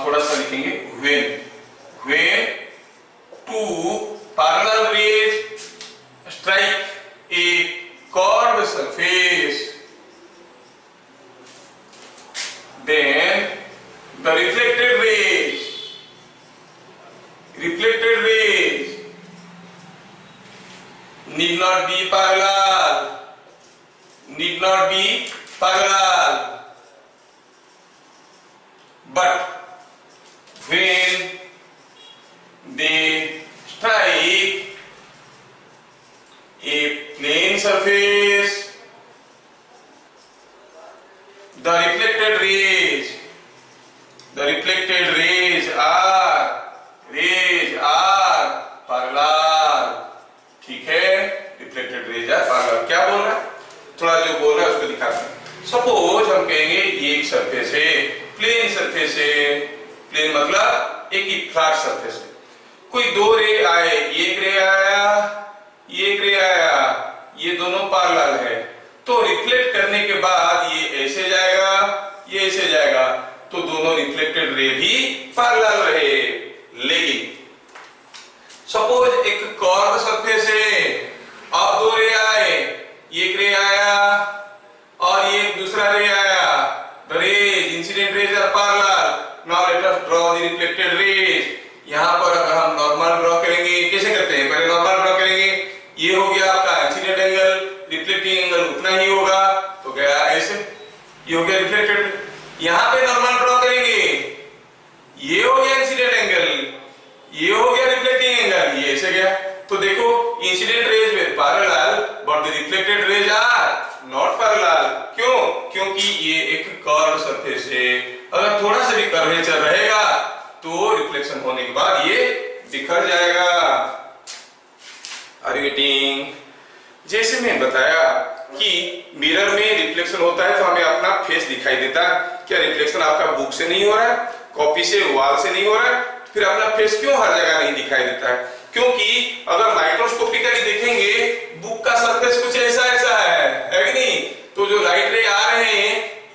थोड़ा सा लिखेंगे, when 2 parallel rays strike a curved surface, then reflected rays need not be parallel, need not be parallel, but when they strike a plane surface, the reflected rays are parallel. ठीक है, reflected rays are parallel. क्या बोल रहा है, थोड़ा जो बोल रहा है उसको दिखाते हैं। सपोज हम कहेंगे ये एक सरफेस है, प्लेन सरफेस है, प्लेन मतलब एक ही फ्लैट सरफेस है, कोई दो रे आए, एक रे आया, एक रे आया, ये दोनों पैरेलल है, तो रिफ्लेक्ट करने के बाद ये ऐसे जाएगा, ये ऐसे जाएगा, तो दोनों रिफ्लेक्टेड रे भी पैरेलल रहे। लेकिन सपोज एक कर्व सरफेस है, अब दो रे आए, एक रे आया और ये दूसरा रे आया, the rays, incident rays are parallel. Now let us draw the reflected rays. यहाँ पर अगर हम नॉर्मल ड्रॉ करेंगे, कैसे करते हैं, पहले नॉर्मल ड्रॉ करेंगे, ये हो गया आपका इंसिडेंट एंगल, रिफ्लेक्टिंग एंगल उतना ही होगा, तो गया ऐसे, ये हो गया रिफ्लेक्टेड। यहाँ पे नॉर्मल ड्रॉ करेंगे, ये हो गया इंसिडेंट एंगल, ये हो गया रिफ्लेक्टिंग एंगल, ये ऐसे गया। तो देखो इंसिडेंट रेज में parallel but the reflected rays are not parallel. क्यों? क्योंकि ये एक कर्व सरफेस है, अगर थोड़ा सा भी कर्वेचर रहेगा तो रिफ्लेक्शन होने के बाद ये बिखर जाएगा। Are you getting? जैसे मैं बताया कि मिरर में रिफ्लेक्शन होता है तो हमें अपना फेस दिखाई देता है, क्या रिफ्लेक्शन आपका बुक से नहीं हो रहा है, कॉपी से, वॉल से नहीं हो रहा है, फिर अपना फेस क्यों हर जगह नहीं दिखाई देता है? क्योंकि अगर माइक्रोस्कोपिकली देखेंगे बुक का सरफेस कुछ ऐसा ऐसा है कि नहीं? तो जो लाइट रे आ रहे हैं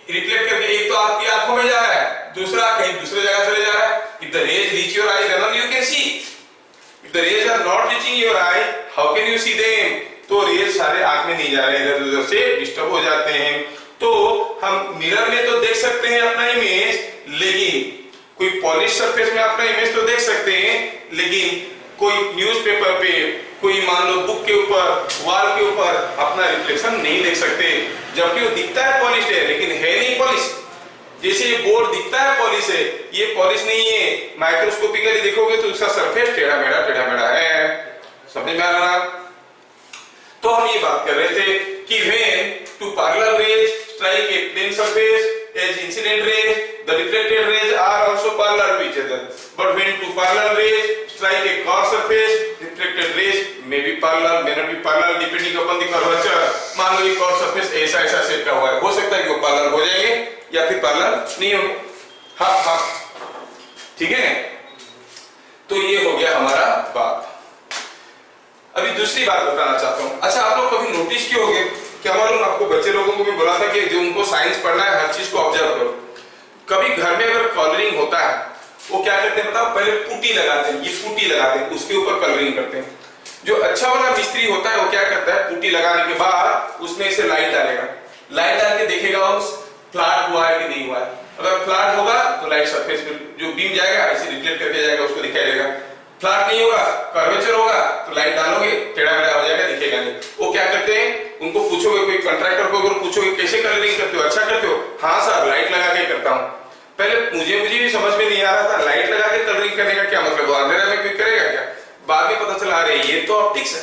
रिफ्लेक्ट करके, एक तो आपकी आंखों में जा रहा है, दूसरा कहीं दूसरे जगह चले जा रहा है। If the rays reach your eye then you can see, if the rays are not reaching your eye how can you see them? तो रेज सारे आंख में नहीं जा रहे, इधर उधर से डिस्टर्ब हो जाते हैं। तो हम मिरर में तो देख सकते हैं अपना इमेज, लेकिन कोई पॉलिश सरफेस में अपना इमेज तो देख सकते हैं, लेकिन कोई न्यूज़पेपर पे, कोई मान लो बुक के ऊपर, वॉल के ऊपर अपना रिफ्लेक्शन नहीं देख सकते, जबकि वो दिखता है पॉलिश है लेकिन है नहीं पॉलिश। जैसे ये बोर्ड दिखता है पॉलिश है, ये पॉलिश नहीं है, माइक्रोस्कोपिकली देखोगे तो उसका सरफेस टेढ़ा मेढ़ा है। समझ में आ रहा? तो हम ये बात कर रहे थे कि when two parallel rays strike a plane surface as incident rays, the reflected rays are also parallel to each other. But when two parallel rays strike a curved surface, reflected rays may be parallel, may not be parallel depending upon the curvature. मान लो ये curve surface ऐसा set का हुआ है, हो सकता है कि वो पैरेलल हो जाएंगे या फिर पैरेलल नहीं होंगे। हाँ, ठीक है। तो ये हो गया हमारा बात। अभी दूसरी बात बताना चाहता हूँ। अच्छा, आप लोग कभी नोटिस किए होंगे, क्या मालूम आपको, बच्चे लोगों को भी बोला था कि जो उनको साइंस पढ़ना है हर चीज को ऑब्जर्व करो। कभी घर में अगर कलरिंग होता है, वो क्या करते हैं बताओ, पहले पुट्टी लगाते हैं, ये पुट्टी लगाते हैं, उसके ऊपर कलरिंग करते हैं। जो अच्छा वाला मिस्त्री होता है वो क्या करता है, पुट्टी लगाने के बाद उसमें इसे लाइट डालेगा, लाइट डाल के देखेगा उस फ्लैट हुआ है कि नहीं हुआ है। अगर फ्लैट होगा तो लाइट सरफेस पे जो बीम जाएगा ऐसे रिफ्लेक्ट करके जाएगा, उसको दिखाई देगा। फ्लैट नहीं होगा, कर्वेचर होगा, तो लाइट डालोगे टेढ़ा मेढ़ा हो जाएगा, दिखेगा नहीं। वो क्या करते हैं, उनको पूछोगे, कोई कंट्रैक्टर को अगर पूछोगे कैसे कलरिंग करते हो, अच्छा करते हो, हाँ सर लाइट लगा के करता हूँ। पहले मुझे भी समझ में नहीं आ रहा था, लाइट लगा के कलरिंग करने का क्या मतलब, अंधेरे में कोई करेगा क्या? बाद में पता चला, अरे ये तो ऑप्टिक्स है।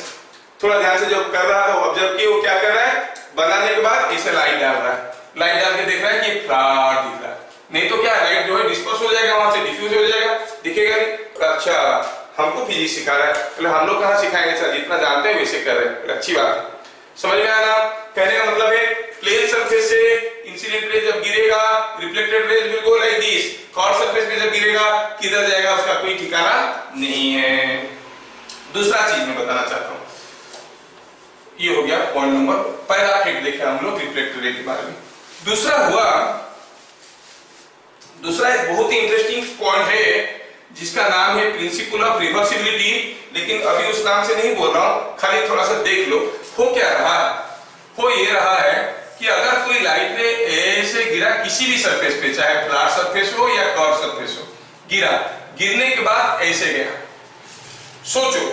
थोड़ा ध्यान से जब कर रहा था ऑब्जर्व किया, वो क्या कर रहा है, बनाने के बाद इसे लाइट डाल रहा है, लाइट डाल के देख रहा है कि फ्लैट दिख रहा है, नहीं तो क्या लाइट जो है डिस्पर्स हो जाएगा, वहां से डिफ्यूज हो जाएगा, दिखेगा नहीं। अच्छा, हमको फिजिक्स सिखा रहा है, पहले हम लोग कहाँ सिखाएंगे सर, जितना जानते हैं वैसे कर रहे हैं, अच्छी बात है। समझ में आया ना? कहने का मतलब है प्लेन सरफेस से इंसिडेंट रे जब गिरेगा, reflected raise will go like this, curve surface पे जब गिरेगा किधर जाएगा उसका कोई ठिकाना नहीं है। दूसरा चीज मैं बताना चाहता हूं, ये हो गया पॉइंट नंबर पहला, एक देखे हम लोग रिफ्लेक्टेड रे के बारे में। दूसरा एक बहुत ही इंटरेस्टिंग पॉइंट है जिसका नाम है प्रिंसिपल ऑफ रिवर्सिबिलिटी, लेकिन अभी उस नाम से नहीं बोल रहा हूं, खाली थोड़ा सा देख लो। हो क्या रहा है, हो ये रहा है कि अगर कोई लाइट रे ऐसे गिरा किसी भी सरफेस पे, चाहे फ्लैट सरफेस हो या कर्व सरफेस हो, गिरा, गिरने के बाद ऐसे गया, सोचो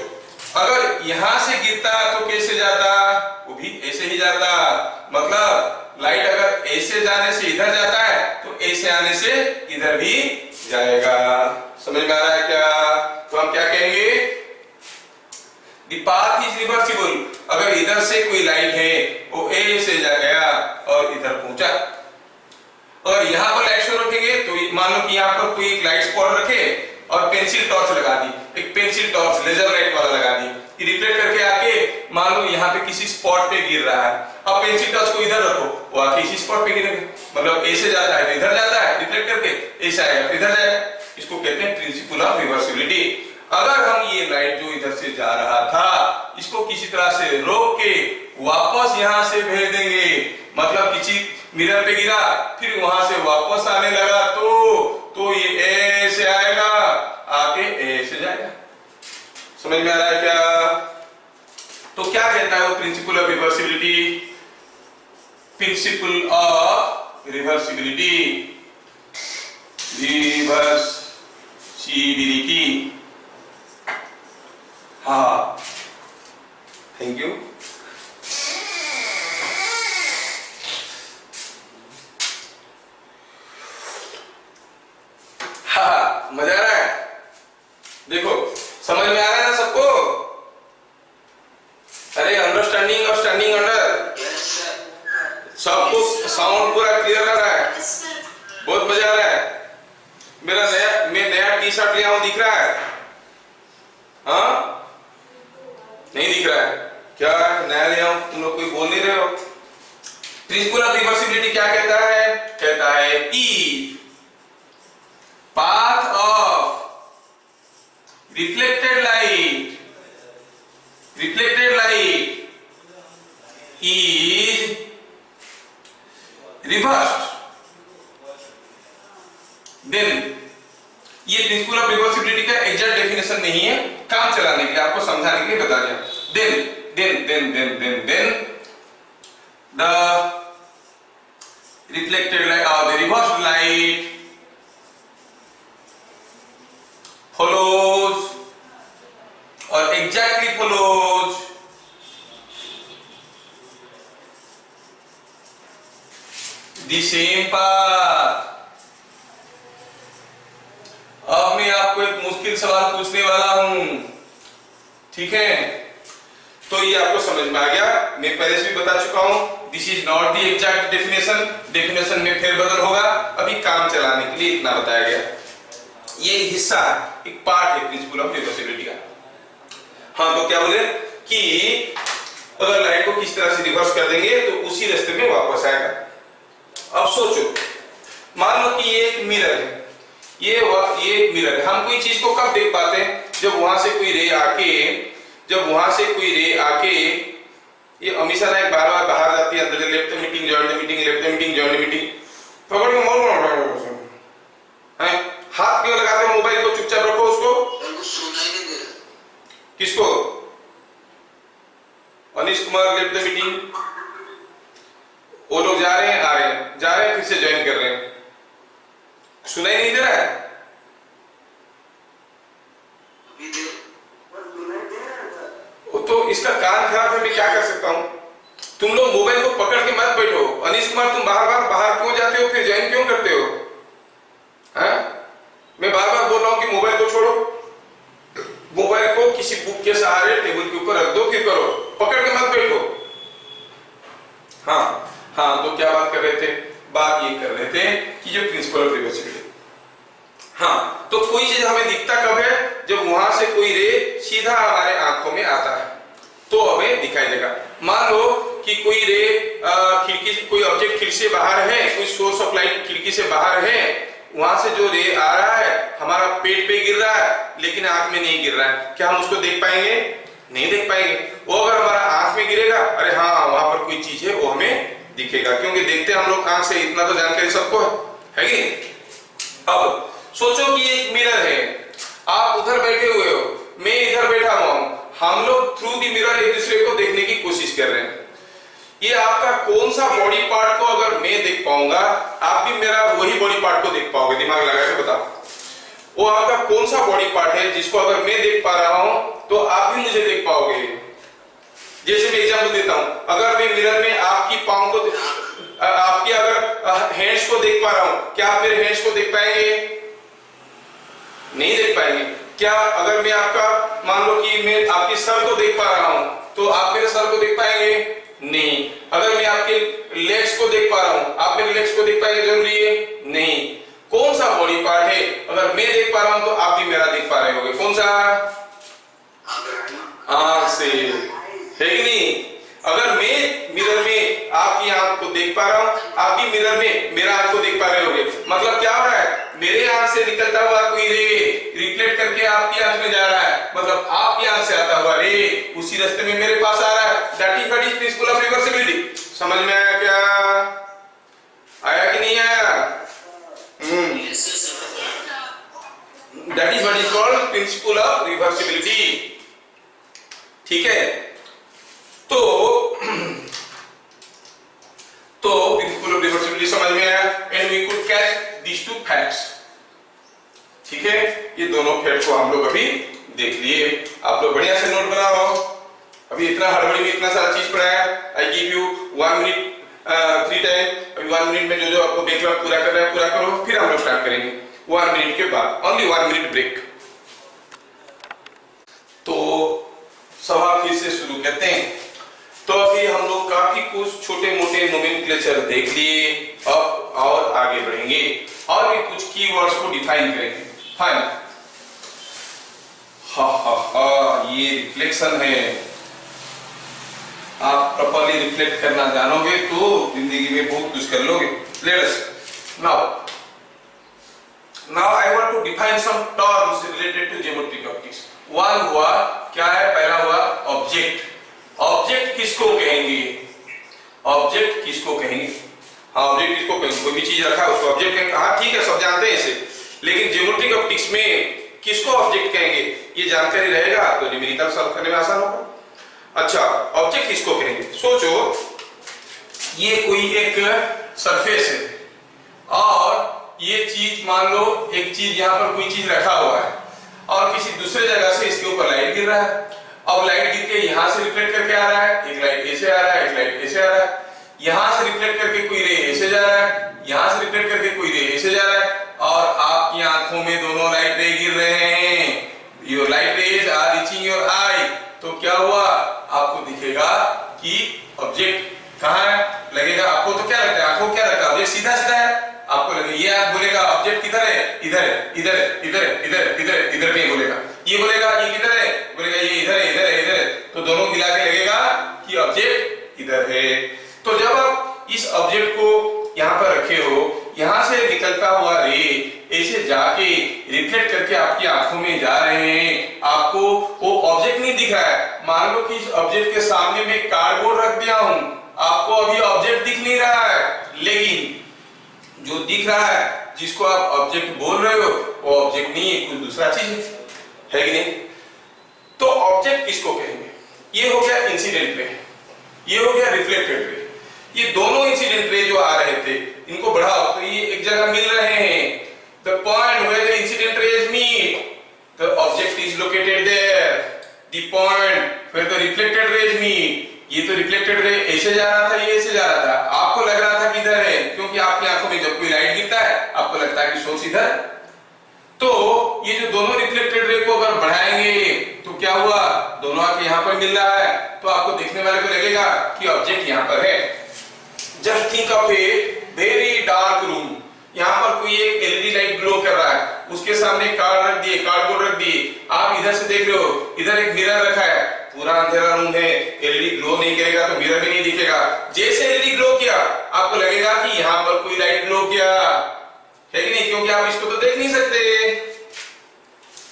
अगर यहां से गिरता तो कैसे जाता, वो भी ऐसे ही जाता। मतलब लाइट अगर ऐसे जाने से इधर जाता है तो ऐसे आने से इधर भी जाएगा। समझ में आ रहा है क्या? तो हम क्या कहेंगे, द पाथ इज रिवर्सिबल। अगर इधर से कोई लाइट है वो ऐसे जा गया और इधर पहुंचा, और यहां पर लाइट शो रखेंगे तो मान लो कि यहां पर कोई एक लाइट स्पॉट रखे और पेंसिल टॉर्च लगा दी, एक पेंसिल टॉर्च लेजर लाइट वाला लगा दी, रिफ्लेक्ट करके आके मान लो यहाँ पे किसी स्पॉट पे गिर रहा है। अब पेंसिल टॉर्च को इधर रखो, वो आके इसी स्पॉट पे गिरेगा। मतलब ऐसे जाता है तो इधर जाता है, रिफ्लेक्ट करके ऐसे आएगा इधर जाएगा। इसको कहते हैं प्रिंसिपल ऑफ रिवर्सिबिलिटी। अगर हम ये लाइट जो इधर से जा रहा था इसको किसी तरह से रोक के वापस यहां से भेज देंगे, मतलब किसी मिरर पे गिरा फिर वहां से वापस आने लगा तो ये ऐसे आएगा, आके ऐसे जाएगा। समझ में आ रहा है क्या? तो क्या कहता है वो principal of reversibility? Principal of reversibility, reversibility. हाँ, थैंक यू। हाँ, मजा आ रहा है? देखो समझ में आ रहा है ना सबको? अरे अंडरस्टैंडिंग और स्टैंडिंग अंडर सबको साउंड पूरा क्लियर आ रहा है? बहुत मजा आ रहा है? मैं नया टी शर्ट लिया हूं, दिख रहा है? हाँ, नहीं दिख रहा है क्या? नया लिया हूं, तुम लोग कोई बोल नहीं रहे हो। प्रिंसिपल ऑफ रिवर्सिबिलिटी क्या कहता है? कहता है if path of reflected light is reversed, then ये प्रिंसिपल ऑफ रिवर्सिबिलिटी का एग्जैक्ट डेफिनेशन नहीं है, काम चलाने के लिए आपको समझाने के लिए बता दिया। then the reflected light or the reversed light follows or exactly follows the same path। अब मैं आपको एक मुश्किल सवाल पूछने वाला हूं, ठीक है? तो ये आपको समझ में आ गया, मैं पहले से भी बता चुका हूं, this is not the exact definition, definition में फेरबदल होगा, अभी काम चलाने के लिए इतना बताया गया। ये हिस्सा एक पार्ट है प्रिंसिपल ऑफ रिवर्सिबिलिटी का। हाँ, तो क्या बोले कि अगर लाइट को किस तरह से रिवर्स कर देंगे तो उसी रास्ते में वापस आएगा। अब सोचो, मान लो कि ये एक मिरर है, ये एक मिरर है। हम कोई चीज को कब देख पाते हैं? जब वहां से कोई रे आके ये हमेशा ना बार बार बाहर जाती है, अंदर left meeting joint meeting, left meeting joint meeting, पकड़ के है। हाथ क्यों लगाते हो मोबाइल को? चुपचाप रखो उसको।
सुनाई नहीं दे रहा।
किसको? अनिश कुमार लेफ्ट मीटिंग, वो लोग जा रहे हैं, आ रहे हैं, जा रहे हैं, फिर से ज्वाइन कर रहे हैं, सुनाई नहीं दे रहा है? तो इसका कान खराब है, मैं क्या कर सकता हूं? तुम लोग मोबाइल को पकड़ के मत बैठो। अनिश कुमार, तुम बाहर क्यों जाते हो, फिर ज्वाइन क्यों करते हो? मैं बार बार बोल रहा हूं कि मोबाइल को छोड़ो, मोबाइल को किसी बुक के सहारे टेबल के ऊपर रख दो, फिर करो, पकड़ के मत बैठो। हाँ, तो क्या बात कर रहे थे? बात ये कर रहे थे कि जो प्रिंसिपल ऑफ रिवर्सिबिलिटी, हाँ, तो कोई चीज हमें दिखता कब है? जब वहां से कोई रे सीधा हमारे आंखों में आता है तो हमें दिखाई देगा। मान लो कि कोई रे खिड़की से, कोई ऑब्जेक्ट खिड़की से बाहर है, कोई सोर्स ऑफ लाइट खिड़की से बाहर है, वहां से जो रे आ रहा है हमारा पेट पे गिर रहा है लेकिन आंख में नहीं गिर रहा है, क्या हम उसको देख पाएंगे? नहीं देख पाएंगे। वो अगर हमारा आंख में गिरेगा, अरे हाँ वहां पर कोई चीज है, वो हमें दिखेगा, क्योंकि देखते हम लोग आंख से, इतना तो जानकारी सबको है कि नहीं? अब सोचो कि एक मिरर है, आप उधर बैठे हुए हो, मैं इधर बैठा हुआ हूं, हम लोग थ्रू दी मिरर एक दूसरे को देखने की कोशिश कर रहे हैं। ये आपका कौन सा बॉडी पार्ट को अगर मैं देख पाऊंगा, आप भी मेरा वही बॉडी पार्ट को देख पाओगे? दिमाग लगा के बताओ, वो आपका कौन सा बॉडी पार्ट है जिसको अगर मैं देख पा रहा हूं तो जैसे मैं एग्जांपल देता हूं, अगर मैं मिरर में आपकी पाँव को आपकी अगर हैंड्स को देख पा रहा हूं, क्या आप मेरे हैंड्स को देख पाएंगे? नहीं देख पाएंगे। क्या अगर मैं आपका मान लो कि मैं आपकी सर को देख पा रहा हूं तो आप मेरे सर को देख पाएंगे? नहीं। अगर मैं आपके लेग्स को देख पा रहा हूं, आप मेरे लेग्स को देख पाएंगे? जरूरी है? नहीं। कौन सा बॉडी पार्ट है अगर मैं देख पा रहा हूं तो आप भी मेरा देख पा रहे होंगे? कौन सा? आंख से, है कि नहीं? अगर मैं मिरर में आपकी आंख को देख पा रहा हूं, आप भी मिरर में मेरा आंख को देख पा रहे होंगे। मतलब क्या हो रहा है? मेरे आंख से निकलता हुआ कोई रे रिफ्लेक्ट करके आपकी आंख में जा रहा है, मतलब आपकी आंख से आता हुआ रे उसी रास्ते में मेरे पास आ रहा है। That is what is principle of reversibility. समझ में आया क्या? आया कि नहीं आया? That is what is called principle of reversibility. ठीक है, तो प्रिंसिपल ऑफ रिवर्सिबिलिटी समझ में आया। And we could catch these two facts. ठीक है, ये दोनों फैक्ट को हम लोग अभी देख लिए। आप लोग बढ़िया से नोट बनाओ। अभी इतना हड़बड़ी में इतना सारा चीज पढ़ाया। I give you 1 minute 3 time. अभी 1 मिनट में जो आपको बैकलॉग पूरा करना है पूरा करो, फिर हम लोग स्टार्ट करेंगे 1 मिनट के बाद। Only 1 minute break. तो सभा फिर से शुरू करते हैं। तो अभी हम लोग काफी कुछ छोटे मोटे नोमेनक्लेचर देख लिए, अब और आगे बढ़ेंगे और भी कुछ कीवर्ड्स को डिफाइन करेंगे। फाइन। ये रिफ्लेक्शन है। आप प्रॉपर्ली रिफ्लेक्ट करना जानोगे तो जिंदगी में बहुत कुछ कर लोगे। Let us now I want to define some terms related to geometric optics. One हुआ, क्या है? पहला हुआ ऑब्जेक्ट। ऑब्जेक्ट किसको कहेंगे? ऑब्जेक्ट किसको कहेंगे? हाँ, ऑब्जेक्ट किसको कहेंगे? कोई भी चीज रखा है उसको ऑब्जेक्ट कहेंगे। हाँ ठीक है, सब जानते हैं इसे, लेकिन ज्योमेट्रिक ऑप्टिक्स में किसको ऑब्जेक्ट कहेंगे ये जानकारी रहेगा तो न्यूमेरिकल सॉल्व करने में आसान होगा। अच्छा, ऑब्जेक्ट किसको कहेंगे? सोचो, ये कोई एक सरफेस है और ये चीज मान लो एक चीज यहाँ पर कोई चीज रखा हुआ है और किसी दूसरे जगह से इसके ऊपर लाइट गिर रहा है। अब लाइट गिर के यहाँ से रिफ्लेक्ट करके आ रहा है, एक लाइट ऐसे आ रहा है, एक लाइट ऐसे आ रहा है। यहाँ से रिफ्लेक्ट करके कोई रे ऐसे जा रहा है, यहाँ से रिफ्लेक्ट करके कोई रे ऐसे जा रहा है और आपकी आंखों में दोनों लाइट रे गिर रहे हैं। Your light rays are reaching your eye. तो क्या हुआ? आपको दिखेगा कि ऑब्जेक्ट कहाँ है? लगेगा आपको तो क्या लगता है? आपको क्या लगता है? ऑब्जेक्ट सीधा सीधा है। आपको लगेगा, ये आप बोलेगा ऑब्जेक्ट किधर है? इधर है, इधर इधर इधर इधर इधर नहीं बोलेगा। ये बोलेगा ये किधर है? बोलेगा ये इधर है, इधर है, इधर है। तो दोनों मिला के लगेगा कि ऑब्जेक्ट इधर है। तो जब आप इस ऑब्जेक्ट को यहाँ पर रखे हो, यहाँ से निकलता हुआ रे ऐसे जाके रिफ्लेक्ट करके आपकी आंखों में जा रहे हैं, आपको वो ऑब्जेक्ट नहीं दिख रहा है। मान लो कि इस ऑब्जेक्ट के सामने में कार्डबोर्ड रख दिया हूं, आपको अभी ऑब्जेक्ट दिख नहीं रहा है, लेकिन जो दिख रहा है जिसको आप ऑब्जेक्ट बोल रहे हो वो ऑब्जेक्ट नहीं है, कुछ दूसरा चीज है कि नहीं? तो ऑब्जेक्ट किसको कहेंगे? ये हो गया इंसिडेंट रे, ये हो गया रिफ्लेक्टेड रे। ये दोनों इंसिडेंट रे जो आ रहे थे इनको बढ़ाओ तो ये एक जगह मिल रहे हैं। The point where the incident rays meet the object is located there. The point where the reflected rays meet, ये तो रिफ्लेक्टेड रे ऐसे जा रहा था, ये ऐसे जा रहा था, आपको लग रहा था कि इधर है क्योंकि आपकी आंखों में जब कोई लाइट गिरता है आपको लगता है कि सोर्स इधर। तो ये जो दोनों रिफ्लेक्टेड रे को अगर बढ़ाएंगे तो क्या हुआ? दोनों आके यहाँ पर मिल रहा है तो आपको देखने वाले को लगेगा कि ऑब्जेक्ट यहाँ पर है। Just think of a very dark room, यहाँ पर कोई एक एलईडी लाइट ग्लो कर रहा है, उसके सामने कार्ड रख दिए, कार्डबोर्ड रख दिए, आप इधर से देख रहे हो, इधर एक मिरर रखा है, पूरा अंधेरा रूम है, एलईडी ग्लो नहीं करेगा तो मिरर भी नहीं दिखेगा। जैसे एलईडी ग्लो किया आपको लगेगा कि यहाँ पर कोई लाइट ग्लो किया है कि नहीं, क्योंकि आप इसको तो देख नहीं सकते।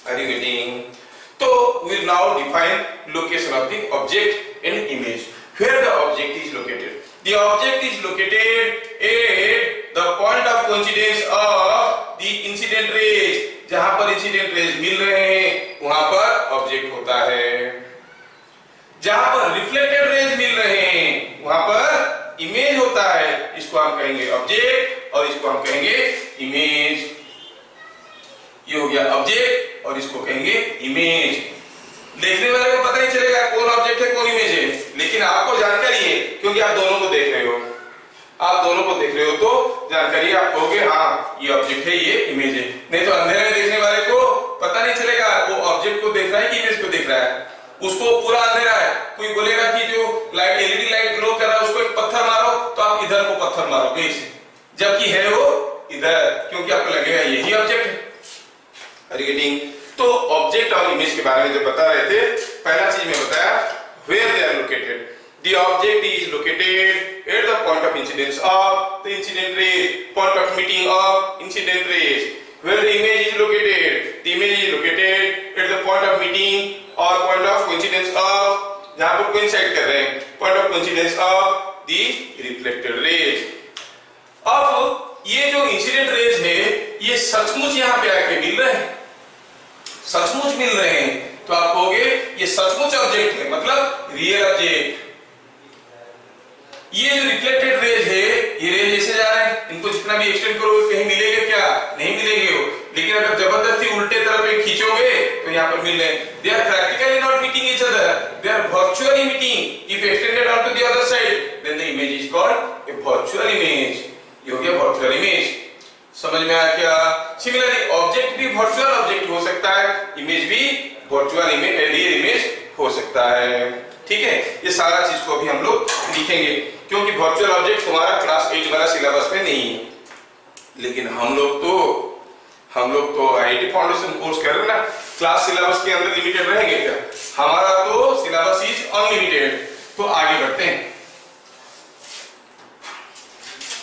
Are you getting? तो we will now define location of the object and image. Where the object is located? The object is located at the point of coincidence of the incident rays. जहां पर incident raise मिल रहे हैं वहां पर object होता है। जहां पर रिफ्लेक्टेड रेज मिल रहे हैं वहां पर इमेज होता है। इसको हम कहेंगे ऑब्जेक्ट और इसको हम कहेंगे इमेज। ये हो गया ऑब्जेक्ट और इसको कहेंगे इमेज। देखने वाले को पता नहीं चलेगा कौन ऑब्जेक्ट है कौन इमेज है, लेकिन जानकारी है क्योंकि आप दोनों को देख रहे हो, आप दोनों को देख रहे हो तो जानकारी आप कहोगे हाँ ये ऑब्जेक्ट है, ये इमेज है। नहीं तो अंधेरे में देखने वाले को पता नहीं चलेगा वो ऑब्जेक्ट को देख रहा है कि इमेज को देख रहा है। उसको पूरा अंधेरा है, कोई बोलेगा कि जो लाइट एलईडी लाइट ग्लो कर रहा है उसको एक पत्थर मारो तो आप इधर को पत्थर मारोगे इसे, जबकि है वो इधर, क्योंकि आपको लगेगा यही ऑब्जेक्ट है। गेटिंग? तो ऑब्जेक्ट और इमेज के बारे में जो बता रहे थे, पहला चीज मैं बताया where they are located. The object is located at the point of incidence of the incident rays, point of meeting of incident rays. Where the image is located, the image is located at the point of meeting or point of coincidence of, जहाँ पर coincide कर रहे हैं, point of coincidence of the reflected rays. अब ये जो incident raise है ये सचमुच यहाँ पे आके मिल रहे हैं, सचमुच मिल रहे हैं, तो आप कहोगे ये सचमुच ऑब्जेक्ट है, मतलब रियल ऑब्जेक्ट। ये जो रिफ्लेक्टेड रेज है ये रेज ऐसे जा रहे हैं, इनको जितना भी एक्सटेंड करोगे कहीं मिलेंगे क्या? नहीं मिलेंगे हो, लेकिन अगर जबरदस्ती उल्टे तरफ एक खींचोगे तो यहाँ पर मिल रहे हैं। They are practically not meeting each other, they are virtually meeting. If extended on to the other side then the image is called a virtual image. ये हो गया वर्चुअल इमेज। समझ में आया क्या? सिमिलरली ऑब्जेक्ट भी वर्चुअल ऑब्जेक्ट हो सकता है, इमेज भी वर्चुअल इमेज रियल इमेज हो सकता है। ठीक है, ये सारा चीज को अभी हम लोग लिखेंगे क्योंकि वर्चुअल ऑब्जेक्ट तुम्हारा क्लास 8 वाला सिलेबस में नहीं है, लेकिन हम लोग तो आईटी फाउंडेशन कोर्स कर रहे हैं ना, क्लास सिलेबस के अंदर लिमिटेड रहेंगे क्या? हमारा तो सिलेबस इज अनलिमिटेड। तो आगे बढ़ते हैं।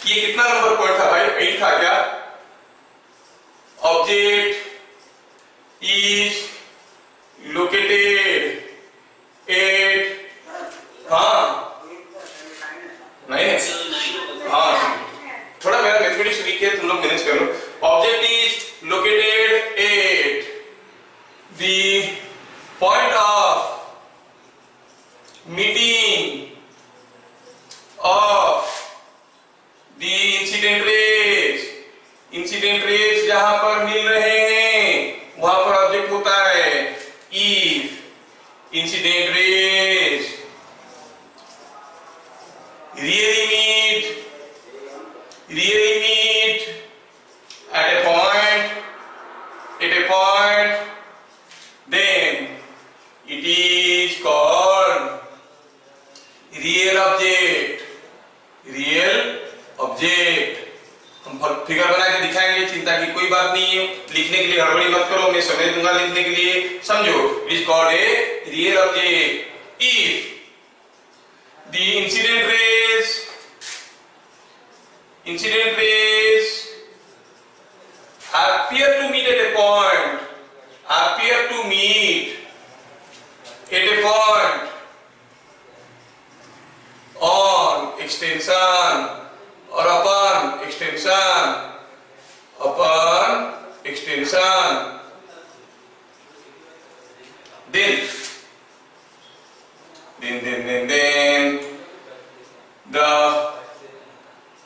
ये कितना नंबर पॉइंट था भाई? 8 था क्या? ऑब्जेक्ट इज लोकेटेड एट, हाँ नहीं है, हाँ थोड़ा मेरा मैथमेटिक्स वीक है, तुम लोग मैनेज कर लो। Object is located at the point of meeting of the incident rays. Incident rays जहां पर मिल रहे हैं वहां पर ऑब्जेक्ट होता है। If incident raise really meet at a point, then it is called real object। हम फिगर बना के दिखाएंगे, चिंता की कोई बात नहीं है। लिखने के लिए हड़बड़ी मत करो, मैं समय दूंगा लिखने के लिए, समझो। It is called A real object if the incident rays appear to meet at a point, on extension or upon extension, then the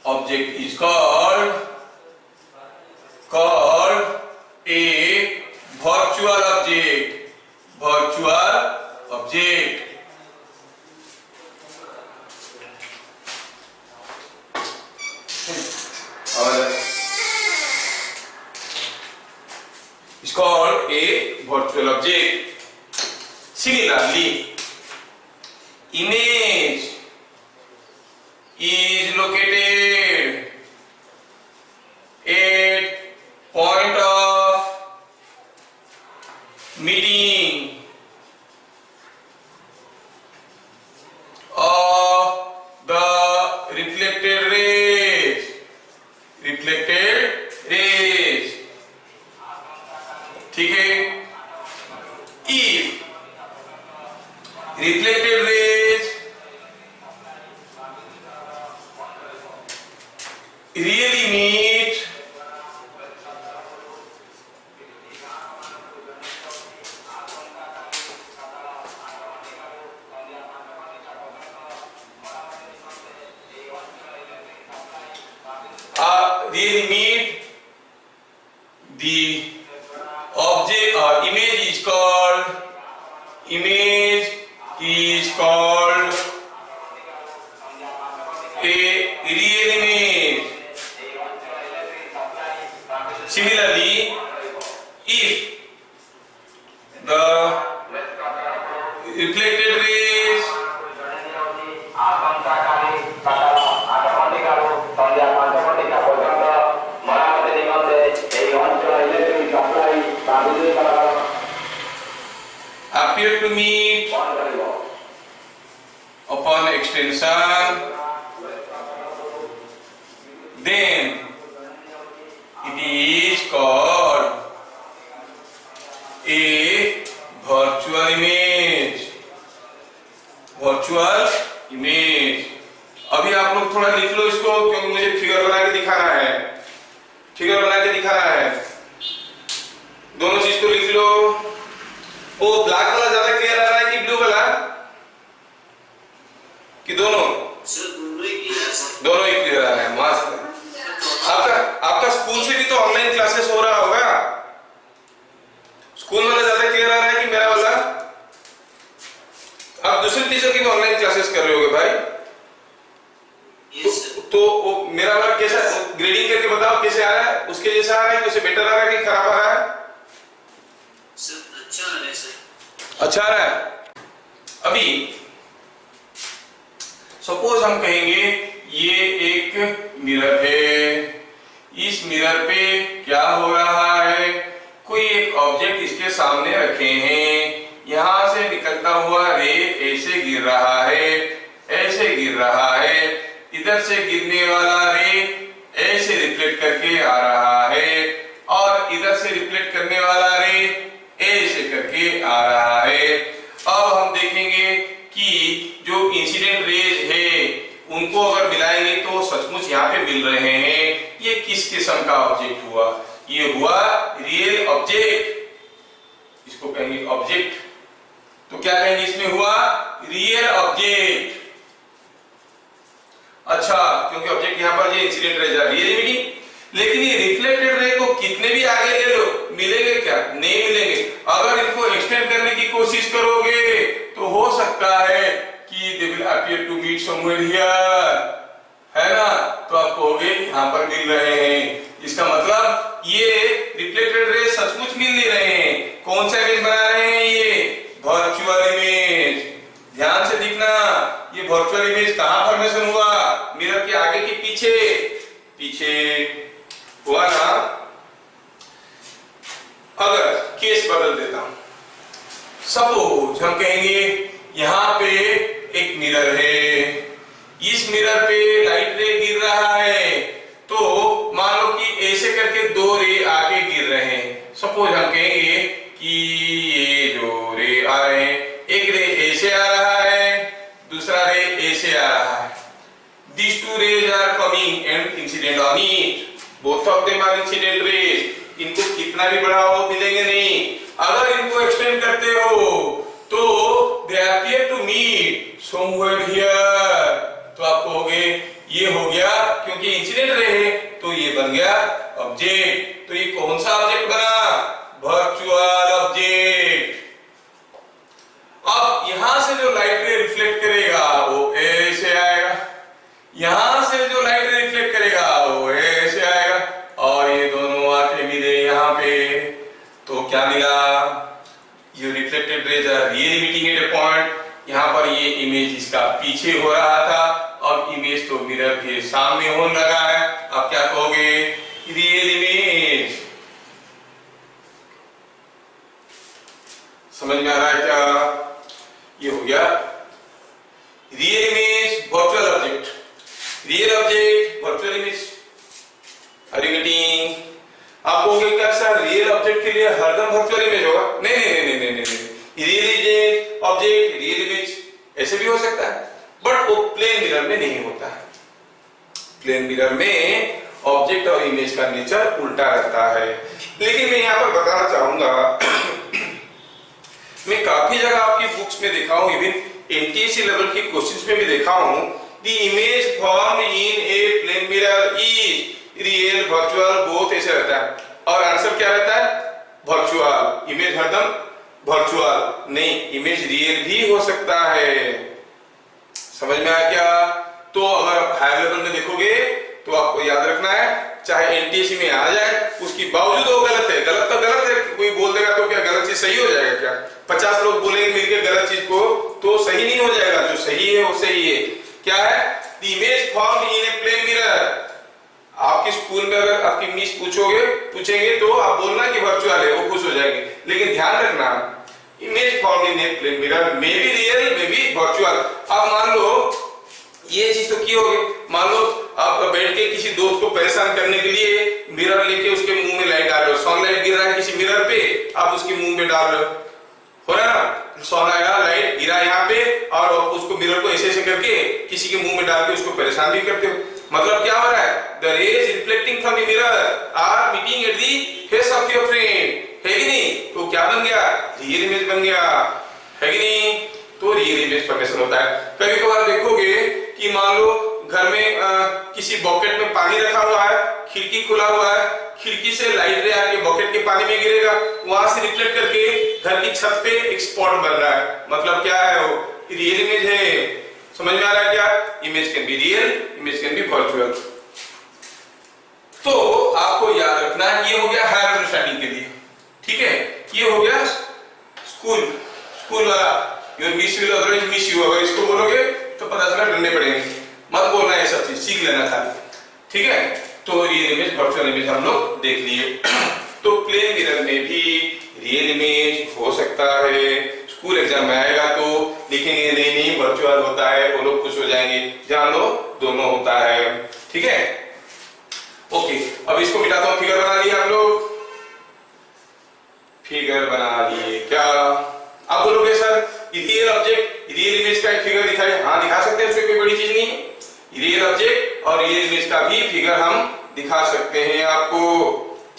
object is called a virtual object। It's called a virtual object। Similarly, image is located at point of meeting of the reflected rays। ठीक है, if reflected rays really meet the object or image is called reflected raise appear to meet upon extension, then it is called a virtual image. Virtual image. अभी आप लोग थोड़ा लिख लो इसको, क्योंकि मुझे फिगर बना के दिखाना है, फिगर बना के दिखाना है। दोनों चीज को लिख लो। वो ब्लैक वाला ज्यादा क्लियर आ रहा है कि ब्लू वाला, कि दोनों?
सर दोनों ही क्लियर सर।
दोनों ही क्लियर आ रहा है, मस्त। आपका स्कूल से भी तो ऑनलाइन क्लासेस हो रहा होगा, स्कूल वाला ज्यादा क्लियर आ रहा है कि मेरा वाला? आप दूसरे टीचर की भी ऑनलाइन क्लासेस कर रहे होगे भाई? तो वो मेरा वाला कैसा, ग्रेडिंग करके बताओ कैसे आ रहा है? उसके जैसा आ रहा है कि उससे बेटर आ रहा है कि खराब आ रहा है?
सर अच्छा आ रहा है सर।
अच्छा आ रहा है। अभी सपोज हम कहेंगे ये एक मिरर है, इस मिरर पे क्या हो रहा है, कोई एक ऑब्जेक्ट इसके सामने रखे हैं, यहां से निकलता हुआ रे ऐसे गिर रहा है, ऐसे गिर रहा है, इधर से गिरने वाला रे ऐसे रिफ्लेक्ट करके आ रहा है, और इधर से रिफ्लेक्ट करने वाला रे ऐसे करके आ रहा है। अब हम देखेंगे कि जो इंसिडेंट रेज है उनको अगर मिलाएंगे तो सचमुच यहाँ पे मिल रहे हैं। ये किस किस्म का ऑब्जेक्ट हुआ? ये हुआ रियल ऑब्जेक्ट, इसको कहेंगे ऑब्जेक्ट। तो क्या कहेंगे इसमें हुआ? Real object. अच्छा, क्योंकि ऑब्जेक्ट यहाँ पर ये इंसिडेंट रे जा रही है मीटिंग, लेकिन ये रिफ्लेक्टेड रे को कितने भी आगे ले लो, मिलेंगे क्या? नहीं मिलेंगे। अगर इनको एक्सटेंड करने की कोशिश करोगे तो हो सकता है कि they will appear to meet somewhere here, है ना? तो आप कहोगे यहाँ पर मिल रहे हैं। इसका मतलब ये रिफ्लेक्टेड रे सचमुच मिल नहीं रहे हैं। कौन सा इमेज बना रहे हैं? ये वर्चुअल इमेज। ध्यान से दिखना, ये वर्चुअल इमेज कहां फॉर्मेशन हुआ? मिरर के आगे कि पीछे? पीछे हुआ ना। अगर केस बदल देता हूं, सपोज हम कहेंगे यहां पे एक मिरर है, इस मिरर पे लाइट रे गिर रहा है, तो मान लो कि ऐसे करके दो रे आगे गिर रहे हैं। सपोज हम कहेंगे कि ये जो रे आ रहे हैं, एक रे ऐसे आ रहा है, दूसरा रे ऐसे आ रहा है। These two rays are coming and incident on it. Both of them are incident rays. इनको कितना भी बढ़ाओ मिलेंगे नहीं। अगर इनको एक्सटेंड करते हो तो they appear to meet somewhere here. तो आप कहोगे ये हो गया, क्योंकि इंसिडेंट रे है तो ये बन गया ऑब्जेक्ट। तो ये कौन सा ऑब्जेक्ट बना? Virtual object. अब यहां से जो लाइट रे रिफ्लेक्ट करेगा वो ऐसे आएगा, यहां से जो लाइट रे रिफ्लेक्ट करेगा वो ऐसे आएगा, और ये दोनों आके मिले यहाँ पे, तो क्या मिला? ये reflected rays are really meeting at a point. यहाँ पर ये इमेज इसका पीछे हो रहा था, अब इमेज तो मिरर के सामने होने लगा है। अब क्या कहोगे? Real image. समझ में आ रहा है क्या? ये हो गया real image, virtual object. Real object, virtual image. Are you getting? आप कहोगे क्या सर रियल ऑब्जेक्ट के लिए हरदम वर्चुअल इमेज होगा? नहीं नहीं नहीं नहीं नहीं, real image object real image ऐसे भी हो सकता है, बट वो प्लेन मिरर में नहीं होता है। प्लेन मिरर में ऑब्जेक्ट और इमेज का नेचर उल्टा रहता है। लेकिन मैं यहाँ पर बताना चाहूंगा, मैं काफी जगह आपकी बुक्स में देखा हूं, इवन एमटीएससी लेवल की क्वेश्चंस में भी देखा हूं, the image formed in a plane mirror is real virtual both ऐसे रहता है, और आंसर क्या रहता है? वर्चुअल। इमेज हरदम वर्चुअल नहीं, इमेज रियल भी हो सकता है। समझ में आया क्या? तो अगर हायर लेवल में देखोगे तो आपको याद रखना है, चाहे एनटीएससी में आ जाए उसकी बावजूद वो गलत है, गलत तो गलत है, कोई बोल देगा तो क्या गलत चीज सही हो जाएगा क्या? 50 लोग बोलेंगे मिलकर गलत चीज को तो सही नहीं हो जाएगा, जो सही है वो सही है। क्या है? The image formed in a plane mirror. आपके स्कूल में अगर आपकी मिस पूछेंगे तो आप बोलना कि वर्चुअल है, वो खुश हो जाएंगे, लेकिन ध्यान रखना image formed in a plane mirror may be real may be virtual. अब मान लो ये चीज तो की होगी, मान लो आप बैठ के किसी दोस्त को परेशान करने के लिए मिरर लेके उसके मुंह में लाइट डाल रहे हो, सनलाइट गिर रहा है किसी मिरर पे, आप उसके मुंह में डाल रहे हो रहा है ना, सनलाइट गिरा यहाँ पे और उसको मिरर को ऐसे ऐसे करके किसी के मुंह में डाल के उसको परेशान भी करते हो। मतलब क्या हो रहा है? The rays reflecting from the mirror are meeting at the face of your friend, है कि नहीं? तो क्या बन गया? रियल इमेज बन गया, है कि नहीं? तो रियल इमेज फॉर्मेशन होता है। कभी कभार देखोगे कि मान लो घर में किसी बकेट में पानी रखा हुआ है, खिड़की खुला हुआ है, खिड़की से लाइट रे आके बकेट के पानी में गिरेगा, वहां से रिफ्लेक्ट करके घर की छत पे एक स्पॉट बन रहा है। मतलब क्या है? वो रियल इमेज है। समझ में आ रहा है क्या? Image can be real, image can be virtual. तो आपको याद रखना है, ये हो गया हायर अंडरस्टैंडिंग के लिए, ठीक है? ये हो गया स्कूल वाला, your miss will otherwise miss you. अगर इसको बोलोगे तो पता चला डरने पड़ेंगे, मत बोलना, ये सब चीज सीख लेना था, ठीक है? तो रियल इमेज वर्चुअल इमेज हम लोग देख लिए। तो प्लेन मिरर में भी रियल इमेज हो सकता है। स्कूल एग्जाम में आएगा तो लिखेंगे नहीं वर्चुअल होता है, वो लोग खुश हो जाएंगे, जान लो दोनों होता है, ठीक है? ओके, अब इसको मिटाता हूं। फिगर बना लिए हम लोग, फिगर बना लिए। क्या आप बोलोगे sir real object real image का एक फिगर दिखाइए? हाँ दिखा सकते हैं, उसमें कोई बड़ी चीज नहीं है। रियल ऑब्जेक्ट और रियल इमेज का भी फिगर हम दिखा सकते हैं आपको,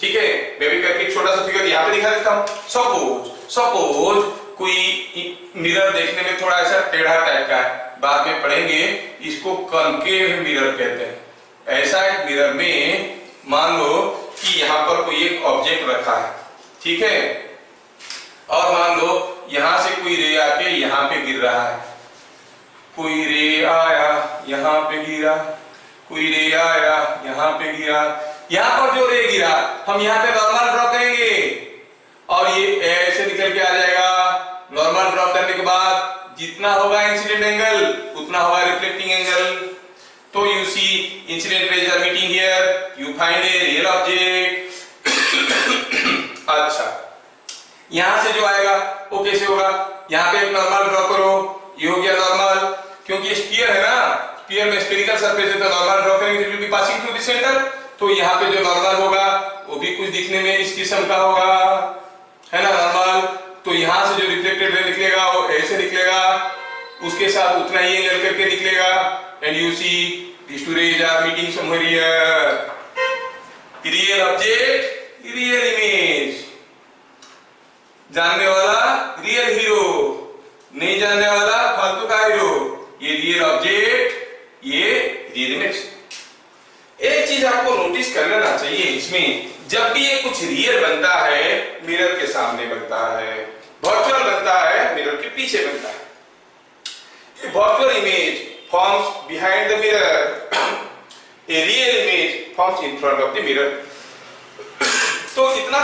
ठीक है? मैं भी करके एक छोटा सा फिगर यहाँ पे दिखा देता हूँ। सपोज कोई मिरर देखने में थोड़ा ऐसा टेढ़ा टाइप का है, बाद में पढ़ेंगे, इसको कॉन्केव मिरर कहते हैं। ऐसा एक मिरर में मान लो कि यहाँ पर कोई एक ऑब्जेक्ट रखा है, ठीक है? और मान लो यहां से कोई रे आके यहाँ पे गिर रहा है, कोई रे आया यहाँ पे गिरा, कोई रे आया यहाँ पे गिरा। यहाँ पर जो रे गिरा हम यहाँ पे नॉर्मल ड्रॉ करेंगे और ये ऐसे निकल के आ जाएगा। नॉर्मल ड्रॉ करने के बाद जितना होगा इंसिडेंट एंगल उतना होगा रिफ्लेक्टिंग एंगल। तो you see incident rays are meeting here, you find a real object. अच्छा, यहां से जो आएगा वो कैसे होगा? यहाँ पे एक नॉर्मल ड्रॉ करो, ये हो गया नॉर्मल, क्योंकि स्फीयर है ना, स्फीयर में स्फेरिकल सरफेस है तो नॉर्मल ड्रॉ करेंगे, it will be passing through the centre. तो यहाँ पे जो नॉर्मल होगा वो भी कुछ दिखने में इस किस्म का होगा, है ना नॉर्मल। तो यहाँ से जो रिफ्लेक्टेड रे निकलेगा वो ऐसे निकलेगा, उसके साथ उतना ही एंगल करके निकलेगा। And you see these two rays are meeting somewhere here. Real object, real image. जानने वाला रियल हीरो, नहीं जानने वाला फालतू का हीरो। ये रियल ऑब्जेक्ट, ये रियल इमेज। एक चीज आपको नोटिस कर लेना चाहिए इसमें, जब भी ये कुछ रियल बनता है मिरर के सामने बनता है, वर्चुअल बनता है मिरर के पीछे बनता है। ये virtual image forms behind the mirror, a real image forms in front of the mirror। तो इतना